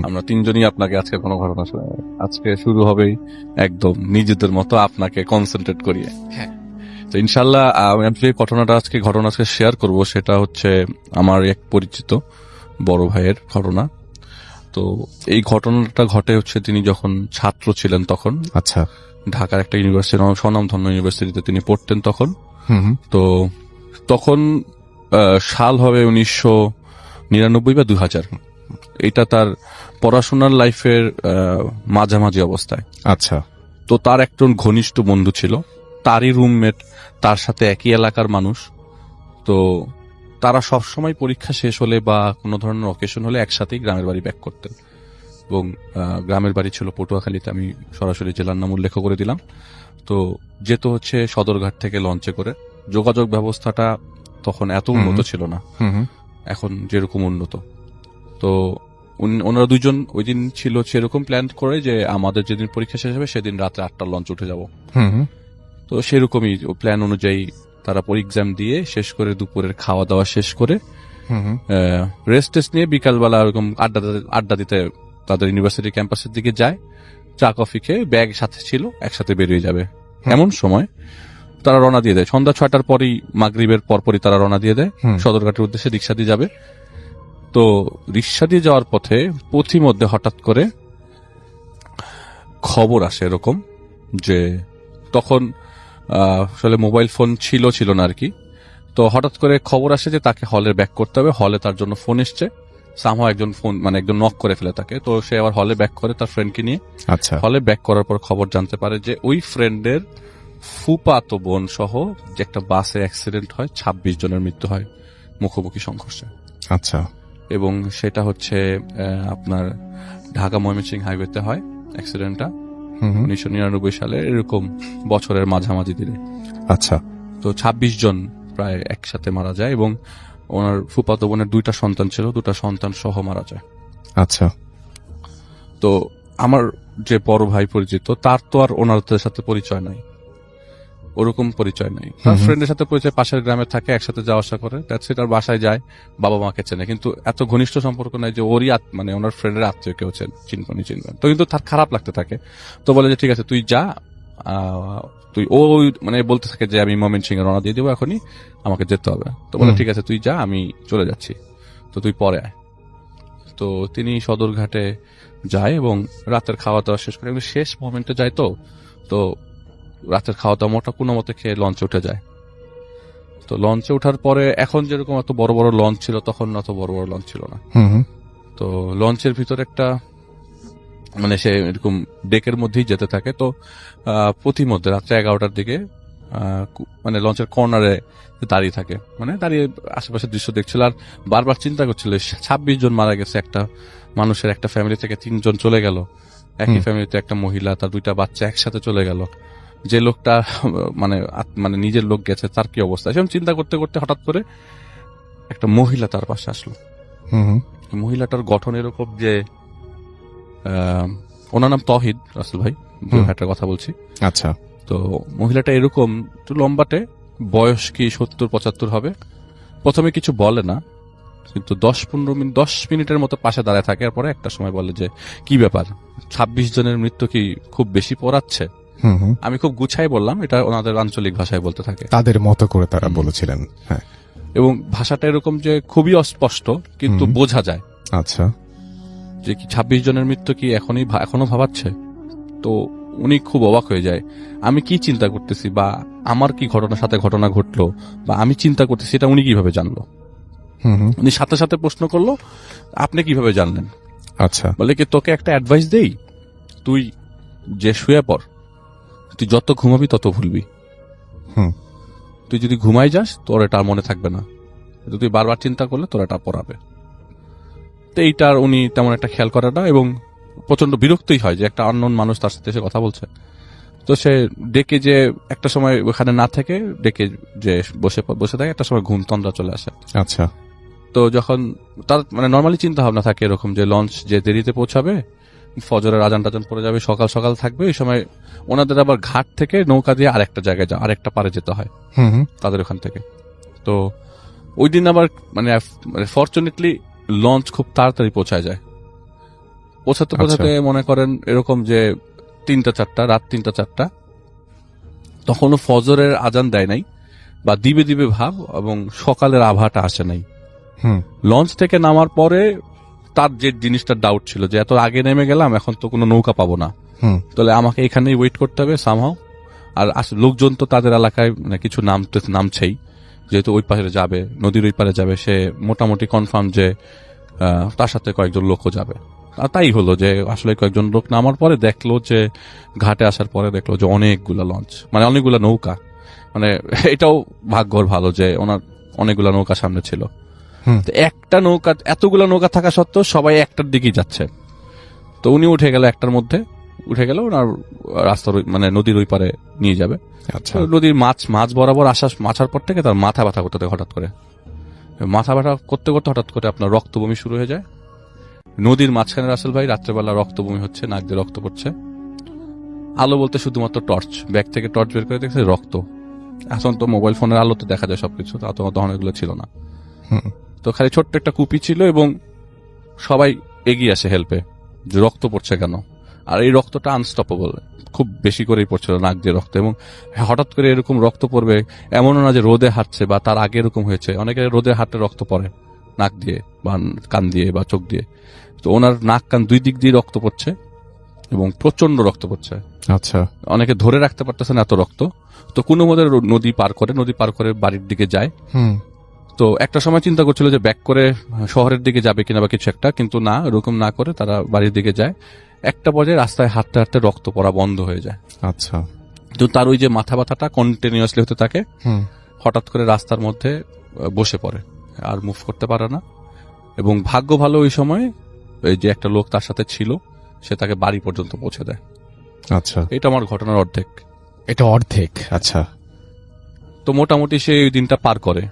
আমরা তিনজনই আপনাকে আজকে কোনো ঘটনা শোনাই। আজকে শুরু হবে একদম নিজেদের মতো আপনাকে কনসেন্ট্রেট করিয়ে। তো ইনশাল্লাহ আমি যে ঘটনাটা আজকে শেয়ার করব সেটা হচ্ছে আমার এক পরিচিত বড় ভাইয়ের ঘটনা। তো এই ঘটনাটা ঘটে হচ্ছে তিনি যখন ছাত্র ছিলেন তখন। আচ্ছা। ঢাকার একটা ইউনিভার্সিটি, স্বনামধন্য ইউনিভার্সিটিতে তিনি পড়তেন তখন। তো তখন সাল হবে 1999 বা 2000। এটা তার পড়াশোনার লাইফের মাঝামাঝি অবস্থায়। আচ্ছা। তো তার একজন ঘনিষ্ঠ বন্ধু ছিল, তারই রুমমেট, তার সাথে একই এলাকার মানুষ। তো তারা সবসময় পরীক্ষা শেষ হলে বা কোনো ধরনের অকেশন হলে একসাথেই গ্রামের বাড়ি ব্যাক করতেন। এবং গ্রামের বাড়ি ছিল পটুয়াখালীতে, আমি সরাসরি জেলার নাম উল্লেখ করে দিলাম। তো যেত হচ্ছে সদরঘাট থেকে লঞ্চে করে। যোগাযোগ ব্যবস্থাটা তখন এত উন্নত ছিল না, এখন যেরকম উন্নত। তো ওনারা দুইজন ওই দিন ছিল সেরকম প্ল্যান করে যে আমাদের যেদিন পরীক্ষা শেষ হবে সেদিন রাতে 8টার লঞ্চ উঠে যাব। তো সেরকমই প্ল্যান অনুযায়ী তারা এক্সাম দিয়ে শেষ করে দুপুরের খাওয়া দাওয়া শেষ করে রেস্ট টেস্ট নিয়ে বিকালবেলা এরকম আড্ডা দিতে তাদের ইউনিভার্সিটি ক্যাম্পাসের দিকে যায়। চা কফি খেয়ে ব্যাগ সাথে ছিল, একসাথে বেরিয়ে যাবে। এমন সময় তারা রওনা দিয়ে দেয় সন্ধ্যা 6টার পরই, মাগরিবের পরপরই তারা রওনা দিয়ে দেয় সদরঘাটের উদ্দেশ্যে রিক্সা দিয়ে যাবে। তো রিক্সা দিয়ে যাওয়ার পথে পথিমধ্যে হঠাৎ করে খবর আসে এরকম যে, তখন আসলে মোবাইল ফোন ছিল না আর কি। তো হঠাৎ করে খবর আসে যে তাকে হলে ব্যাক করতে হবে। হলে তার জন্য ফোন এসছে, সামহাও একজন নক করে ফেলে তাকে। তো সে আবার হলে ব্যাক করে তার ফ্রেন্ডকে নিয়ে। আচ্ছা। হলে ব্যাক করার পর খবর জানতে পারে যে ওই ফ্রেন্ডের ফুফাতো বোন সহ যে একটা বাসে অ্যাক্সিডেন্ট হয়, 26 জনের মৃত্যু হয় মুখোমুখি সংঘর্ষে। আচ্ছা। এবং সেটা হচ্ছে আপনার ঢাকা ময়মনসিংহ হাইওয়েতে হয় অ্যাক্সিডেন্টটা 1999 সালে, এরকম বছরের মাঝামাঝি দিনে। আচ্ছা। তো 26 জন প্রায় একসাথে মারা যায় এবং ওনার ফুফাতো বোনের 2টা সন্তান ছিল, 2টা সন্তান সহ মারা যায়। আচ্ছা। তো আমার যে বড় ভাই পরিচিত, তার তো আর ওনাদের সাথে পরিচয় নাই, ওরকম পরিচয় নাই। তার ফ্রেন্ডের সাথে পরিচয়, পাশের গ্রামে থাকে, একসাথে যাওয়া আসা করে, তার বাসায় যায়, বাবা মাকে চেনে, কিন্তু এত ঘনিষ্ঠ সম্পর্ক নাই যে ওরই ওনার ফ্রেন্ডের আত্মীয় কেউ চিনবেন। তো কিন্তু তার খারাপ লাগতে থাকে। তো বলে যে ঠিক আছে তুই যা, ও বলতে থাকে যে আমি ময়মনসিংহ রওনা দিয়ে দেবো, এখনই আমাকে যেতে হবে। তো বলে ঠিক আছে তুই যা, আমি চলে যাচ্ছি, তো তুই পরে আয়। তো তিনি সদরঘাটে যায় এবং রাতের খাওয়া দাওয়া শেষ করে, শেষ মোমেন্টে যায়। তো রাতের খাওয়া দাওয়া কোনো মতে খেয়ে লঞ্চে উঠে যায়। তো লঞ্চে ওঠার পরে এখন যেরকম এত বড় বড় লঞ্চ ছিল, তখন অত বড় বড় লঞ্চ ছিল না। তো লঞ্চের ভিতরে একটা সে এরকম ডেকের মধ্যেই যেতে থাকে। তো প্রতিমধ্যে রাত্রে 11টার দিকে লঞ্চের কর্নারে দাঁড়িয়ে থাকে, দাঁড়িয়ে আশেপাশের দৃশ্য দেখছিল আর বারবার চিন্তা করছিল 26 জন মারা গেছে একটা মানুষের, একটা ফ্যামিলি থেকে 3 জন চলে গেল, একই ফ্যামিলিতে একটা মহিলা, তার 2টা বাচ্চা একসাথে চলে গেল। যে লোকটা নিজের লোক গেছে তার কি অবস্থা, সেরকম চিন্তা করতে করতে হঠাৎ করে একটা মহিলা তার পাশে আসলো। হুম। মহিলাটার গঠন এরকম যে ওনার নাম তহিদ রাসেল ভাই, যে ভাইটার কথা বলছি। আচ্ছা। তো মহিলাটা এরকম একটু লম্বাটে, বয়স কি 70-75 হবে। প্রথমে কিছু বলে না, কিন্তু 10 মিনিটের মতো পাশে দাঁড়ায় থাকে। এরপরে একটা সময় বলে যে কি ব্যাপার, 26 জনের মৃত্যু কি খুব বেশি পড়াচ্ছে? আমি খুব গুছাই বললাম, এটা ওনাদের আঞ্চলিক ভাষায় বলতে থাকে, তাদের মতো করে তারা বলেছিলেন। হ্যাঁ। এবং ভাষাটা এরকম যে খুবই অস্পষ্ট, কিন্তু বোঝা যায় আচ্ছা। যে কি 26 জনের মৃত্যু কি এখনো ভাবাচ্ছে। তো উনি খুব অবাক হয়ে যায়, আমি কি চিন্তা করতেছি বা আমার কি ঘটনা ঘটলো বা আমি চিন্তা করতেছি, এটা উনি কিভাবে জানলো। উনি সাথে সাথে প্রশ্ন করলো, আপনি কিভাবে জানলেন? আচ্ছা। বলে কি, তোকে একটা অ্যাডভাইস দেই, তুই যে শুয়ে পড়, তুই যত ঘুমাবি তত ভুলবি। তুই যদি ঘুমাই যাস তোর এটা আর মনে থাকবে না, তুই বারবার চিন্তা করলে তোর এটা পড়াবে। তো এইটার উনি তেমন একটা খেয়াল করে না, এবং প্রচন্ড বিরক্তই হয় যে একটা আননোন মানুষ তার সাথে এসে কথা বলছে। তো সে ডেকে যে একটা সময় ওখানে না থেকে ডেকে যে বসে থাকে, একটা সময় ঘুম তন্দ্রা চলে আসে। আচ্ছা। তো যখন তার মানে নর্মালি চিন্তা ভাবনা থাকে এরকম যে লঞ্চ যে দেরিতে পৌঁছাবে, ফজরের আজান টাজান পড়ে যাবে, সকাল সকাল থাকবে, এই সময় ওনাদের আবার ঘাট থেকে নৌকা দিয়ে আরেকটা জায়গায় আরেকটা পারে যেতে হয় তাদের ওখান থেকে। তো ওই দিন আবার মানে ফরচুনেটলি লঞ্চ খুব তাড়াতাড়ি পৌঁছায় যায়। পৌঁছাতে মনে করেন এরকম যে 3টা-4টা, রাত 3টা-4টা, তখনও ফজরের আজান দেয় নাই বা দিবে দিবে ভাব, এবং সকালের আভাটা আসে নাই। লঞ্চ থেকে নামার পরে তার যে জিনিসটা ডাউট ছিল যে এত আগে নেমে গেলাম, এখন তো কোনো নৌকা পাবো না, তাহলে আমাকে এখানেই ওয়েট করতে হবে সামহাও। আর লোকজন তো তাদের এলাকায় মানে কিছু নামছেই, যেহেতু ওই পাশে যাবে, নদীর ওই পারে যাবে, সে মোটামুটি কনফার্ম যে তার সাথে কয়েকজন লোকও যাবে। আর তাই হলো যে আসলে কয়েকজন লোক নামার পরে দেখলো যে ঘাটে আসার পরে দেখলো যে অনেকগুলা লঞ্চ, মানে অনেকগুলা নৌকা, মানে এটাও ভাগ্যর ভালো যে ওনার অনেকগুলা নৌকা সামনে ছিল। একটা নৌকা, এতগুলা নৌকা থাকা সত্ত্বেও সবাই একটার দিকেই যাচ্ছে। তো উনি উঠে গেল একটার মধ্যে, উঠে গেল ওনার রাস্তার মানে নদীর ওই পারে নিয়ে যাবে। নদীর মাছ বরাবর আসার পর থেকে তার মাথা ব্যথা করতে থাকে। হঠাৎ করে মাথা ব্যথা করতে করতে হঠাৎ করে আপনার রক্ত বমি শুরু হয়ে যায়। নদীর মাঝখানে রাসেল ভাই রাত্রেবেলা রক্ত বমি হচ্ছে, নাক দিয়ে রক্ত পড়ছে। আলো বলতে শুধুমাত্র টর্চ, ব্যাগ থেকে টর্চ বের করে দেখছে রক্ত। এখন তো মোবাইল ফোনের আলোতে দেখা যায় সবকিছু, তখন এগুলো ছিল না। তো খালি ছোট্ট একটা কুপি ছিল, এবং সবাই এগিয়ে আসে হেল্পে, যে রক্ত পড়ছে কেন। আর এই রক্তটা আনস্টপেবল, খুব বেশি করেই পড়ছিল নাক দিয়ে রক্ত। এবং হঠাৎ করে এরকম রক্ত পড়বে এমনও না যে রোদে হাঁটছে বা তার আগে এরকম হয়েছে, অনেকে রোদে হাঁটতে রক্ত পড়ে নাক দিয়ে বা কান দিয়ে বা চোখ দিয়ে। তো ওনার নাক কান দুই দিক দিয়ে রক্ত পড়ছে, এবং প্রচন্ড রক্ত পড়ছে। আচ্ছা। অনেকে ধরে রাখতে পারতেছে না এত রক্ত। তো কোনো মতে নদী পার করে বাড়ির দিকে যায়। তো একটা সময় চিন্তা করছিল যে ব্যাক করে শহরের দিকে যাবে কিনা বা কিছু একটা, কিন্তু না, এরকম না করে তারা বাড়ির দিকে যায়। একটা পর্যায়ে রাস্তায় হাঁটতে হাঁটতে রক্ত পড়া বন্ধ হয়ে যায়। আচ্ছা। তো তার ওই যে মাথা ব্যথাটা কন্টিনিউয়াসলি হতে থাকে, হঠাৎ করে রাস্তার মধ্যে বসে পড়ে, আর মুভ করতে পারে না। এবং ভাগ্য ভালো ওই সময় ওই যে একটা লোক তার সাথে ছিল, সে তাকে বাড়ি পর্যন্ত পৌঁছে দেয়। আচ্ছা। এটা আমার ঘটনার অর্ধেক। এটা অর্ধেক। আচ্ছা। তো মোটামুটি সে ওই দিনটা পার করে।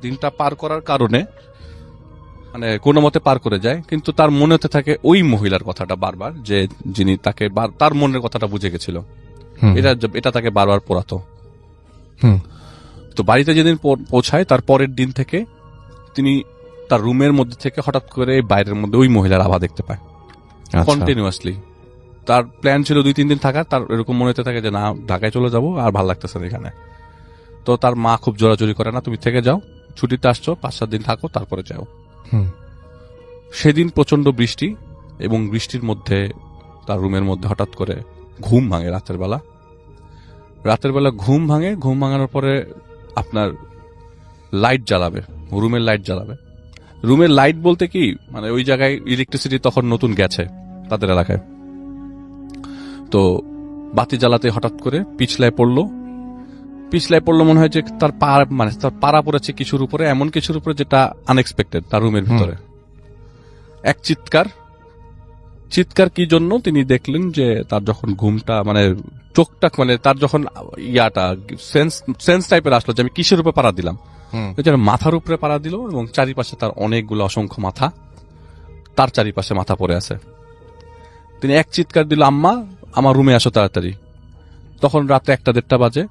দিনটা পার করার কারণে মানে কোনো মতে পার করে যায়, কিন্তু তার মনেতে থাকে ওই মহিলার কথাটা বারবার, যে যিনি তাকে তার মনের কথাটা বুঝে গেছিল, এটা তাকে বারবার পোড়াতো। তো বাড়িতে যেদিন পৌঁছায় তার পরের দিন থেকে তিনি তার রুমের মধ্যে থেকে হঠাৎ করে বাইরের মধ্যে ওই মহিলার আভা দেখতে পায় কন্টিনিউয়াসলি। তার প্ল্যান ছিল 2-3 দিন থাকার, তার এরকম মনে হতে থাকে যে না, ঢাকায় চলে যাব, আর ভাল লাগতেছে না এখানে। তো তার মা খুব জোরাজোরি করে, না তুমি থেকে যাও, ছুটিতে আসছো, 5-7 দিন থাকো, তারপরে যাও। সেদিন প্রচন্ড বৃষ্টি, এবং বৃষ্টির মধ্যে তার রুমের মধ্যে হঠাৎ করে ঘুম ভাঙে রাতের বেলা ঘুম ভাঙানোর পরে আপনার লাইট জ্বালাবে, রুমের লাইট জ্বালাবে। রুমের লাইট বলতে কি, মানে ওই জায়গায় ইলেকট্রিসিটি তখন নতুন গেছে তাদের এলাকায়। তো বাতি জ্বালাতে হঠাৎ করে পিছলায় পড়লো মনে হয় যে তার পাড়া পড়েছে কিছুর উপরে, এমন কিছুর উপরে যেটা আনএক্সপেক্টেড। তার রুমের ভিতরে এক চিৎকার কি জন্য তিনি দেখলেন যে তার যখন ঘুমটা মানে চোখটা মানে তার যখন সেন্স টাইপের আসলো যে আমি কিসের উপরে পাড়া দিলাম, যেন মাথার উপরে পাড়া দিল এবং চারিপাশে তার অনেকগুলো অসংখ্য মাথা, তার চারিপাশে মাথা পড়ে আছে। তিনি এক চিৎকার দিল, আম্মা আমার রুমে আসো তাড়াতাড়ি। তখন রাতে 1-1:30 বাজে।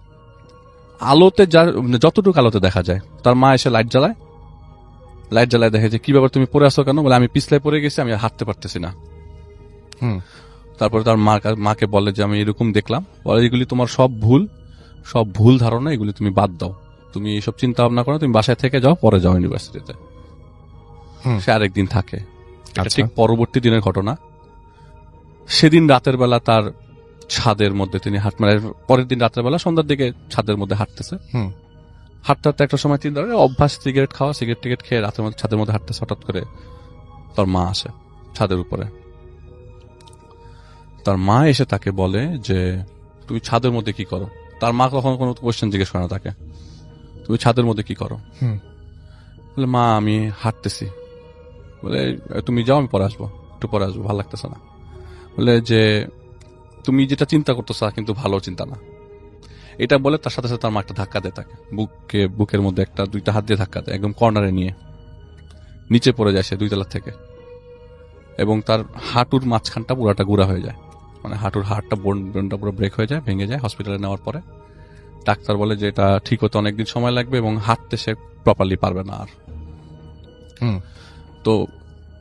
আলোতে যতটুকু আলোতে দেখা যায়, তার মা এসে লাইট জ্বালায় দেখে যে কি ব্যাপার, তুমি পড়ে আসো কেন? বলে আমি পিছলায় পড়ে গেছি, আমি আর হাঁটতে পারতেছি না। তারপরে তার মাকে বলে যে আমি এরকম দেখলাম। বলে এগুলি তোমার সব ভুল ধারণা, এগুলি তুমি বাদ দাও, তুমি এইসব চিন্তা ভাবনা করো, তুমি বাসায় থেকে যাও, পরে যাও ইউনিভার্সিটিতে। সে আরেকদিন থাকে। এটা ঠিক পরবর্তী দিনের ঘটনা। সেদিন রাতের বেলা তার ছাদের মধ্যে তিনি মানে পরের দিন রাতের বেলা সন্ধ্যার দিকে ছাদের মধ্যে হাঁটতেছে। হাঁটতে হাঁটতে একটা সময় চিন্তা করে অভ্যাস সিগারেট খাওয়া, সিগারেট খেয়ে রাতের মধ্যে ছাদের মধ্যে হাঁটতেছে। হঠাৎ করে তার মা আসে ছাদের উপরে। তার মা এসে তাকে বলে যে তুমি ছাদের মধ্যে কি করো? তার মা কখনো কোনো কোয়েশ্চেন জিজ্ঞেস করে না তাকে, তুমি ছাদের মধ্যে কি করো? বলে মা আমি হাঁটতেছি। বলে তুমি যাও, আমি পরে আসবো, একটু পরে আসবো, ভালো লাগতেছে না। বলে যে তুমি যেটা চিন্তা করতেছ কিন্তু ভালো চিন্তা না। এটা বলে তার সাথে সাথে তার মা একটা ধাক্কা দেয় তাকে, বুকের মধ্যে 2টা হাত দিয়ে ধাক্কা দেয়, একদম কর্নারে নিয়ে নিচে পড়ে যায় সে 2 তলা থেকে। এবং তার হাঁটুর মাঝখানটা পুরাটা গুঁড়া হয়ে যায়, মানে হাঁটুর হাড়টা বোনটা পুরো ব্রেক হয়ে যায়, ভেঙে যায়। হসপিটালে নেওয়ার পরে ডাক্তার বলে যে এটা ঠিক হতে অনেকদিন সময় লাগবে এবং হাঁটতে সে প্রপারলি পারবে না আর। তো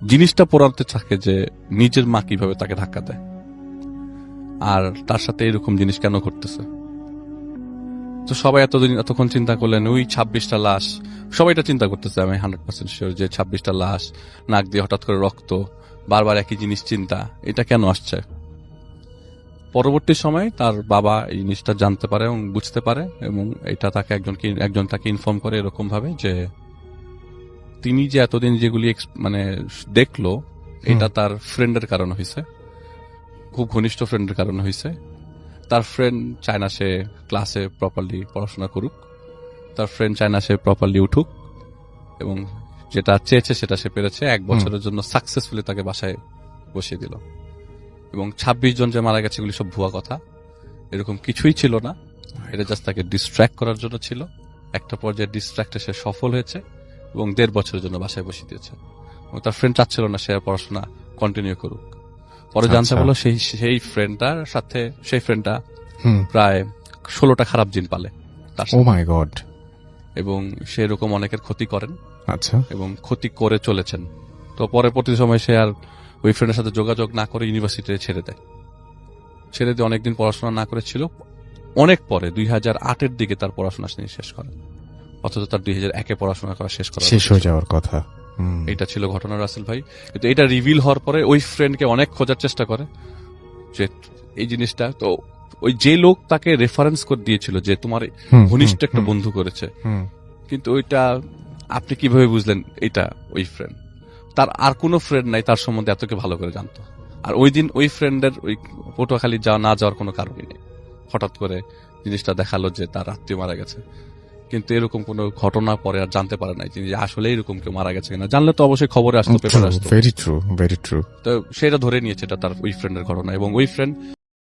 জিনিসটা পড়াতে থাকে যে নিজের মা কিভাবে তাকে ধাক্কা দেয়, আর তার সাথে এরকম জিনিস কেন ঘটতেছে। তো সবাই এতক্ষণ চিন্তা করলেন ওই 26টা লাশ, সবাই এটা চিন্তা করতেছে। আমি 100% শিওর যে 26টা লাশ, নাক দিয়ে হঠাৎ করে রক্ত, বারবার একই জিনিস চিন্তা, এটা কেন আসছে। পরবর্তী সময় তার বাবা এই জিনিসটা জানতে পারে এবং বুঝতে পারে, এবং এটা তাকে একজন তাকে ইনফর্ম করে এরকম ভাবে যে তিনি যে এতদিন যেগুলি মানে দেখলো, এটা তার ফ্রেন্ডের কারণে হয়েছে, খুব ঘনিষ্ঠ ফ্রেন্ডের কারণে হয়েছে। তার ফ্রেন্ড চায় না সে ক্লাসে প্রপারলি পড়াশোনা করুক, তার ফ্রেন্ড চায় না সে প্রপারলি উঠুক, এবং যেটা চেয়েছে সেটা সে পেরেছে। 1 বছরের জন্য সাকসেসফুলি তাকে বাসায় বসিয়ে দিল। এবং 26 জন যে মারা গেছে এগুলি সব ভুয়া কথা, এরকম কিছুই ছিল না। এটা জাস্ট তাকে ডিস্ট্র্যাক্ট করার জন্য ছিল। একটা পর্যায়ে ডিস্ট্র্যাক্টে সে সফল হয়েছে এবং 1.5 বছরের জন্য বাসায় বসিয়ে দিয়েছে। এবং তার ফ্রেন্ড চাচ্ছিল না সে পড়াশোনা কন্টিনিউ করুক। পরে জানতে পারলো সেই ফ্রেন্ডটার সাথে সেই ফ্রেন্ডটা প্রায় 16টা খারাপ জিন পালে। ও মাই গড। এবং সে এরকম অনেকের ক্ষতি করেন, আচ্ছা, এবং ক্ষতি করে চলেছেন। তো পরবর্তী সময় সে আর ওই ফ্রেন্ডের সাথে যোগাযোগ না করে ইউনিভার্সিটি ছেড়ে দিয়ে অনেকদিন পড়াশোনা না করেছিল। অনেক পরে 2008-এর দিকে তার পড়াশোনা শেষ করে, অথচ তার 2001-এ পড়াশোনা করা শেষ হয়ে যাওয়ার কথা। এটা ছিল ঘটনা রাসেল ভাই। কিন্তু এটা রিভিল হওয়ার পরে ওই ফ্রেন্ডকে অনেক খোঁজার চেষ্টা করে যে এই জিনিসটা, তো ওই যে লোক তাকে রেফারেন্স করে দিয়েছিল যে তোমার ঘনিষ্ঠ একটা বন্ধু করেছে, কিন্তু ওইটা আপনি কিভাবে বুঝলেন এটা ওই ফ্রেন্ড? তার আর কোনো ফ্রেন্ড নাই তার সম্বন্ধে এতকে ভালো করে জানতো। আর ওই দিন ওই ফ্রেন্ডের ওই পটুয়াখালী না যাওয়ার কোনো কারণই নেই। হঠাৎ করে জিনিসটা দেখালো যে তার আত্মীয় মারা গেছে, কিন্তু এরকম কোনো ঘটনা পরে আর জানতে পারে নাই যে আসলে এরকম কেউ মারা গেছে কিনা। জানলে তো অবশ্যই খবরে আসতো, পেপারে আসতো। Very true, very true. তো সেটা ধরে নিয়েছে এটা তার ওই ফ্রেন্ডের ঘটনা, এবং ওই ফ্রেন্ড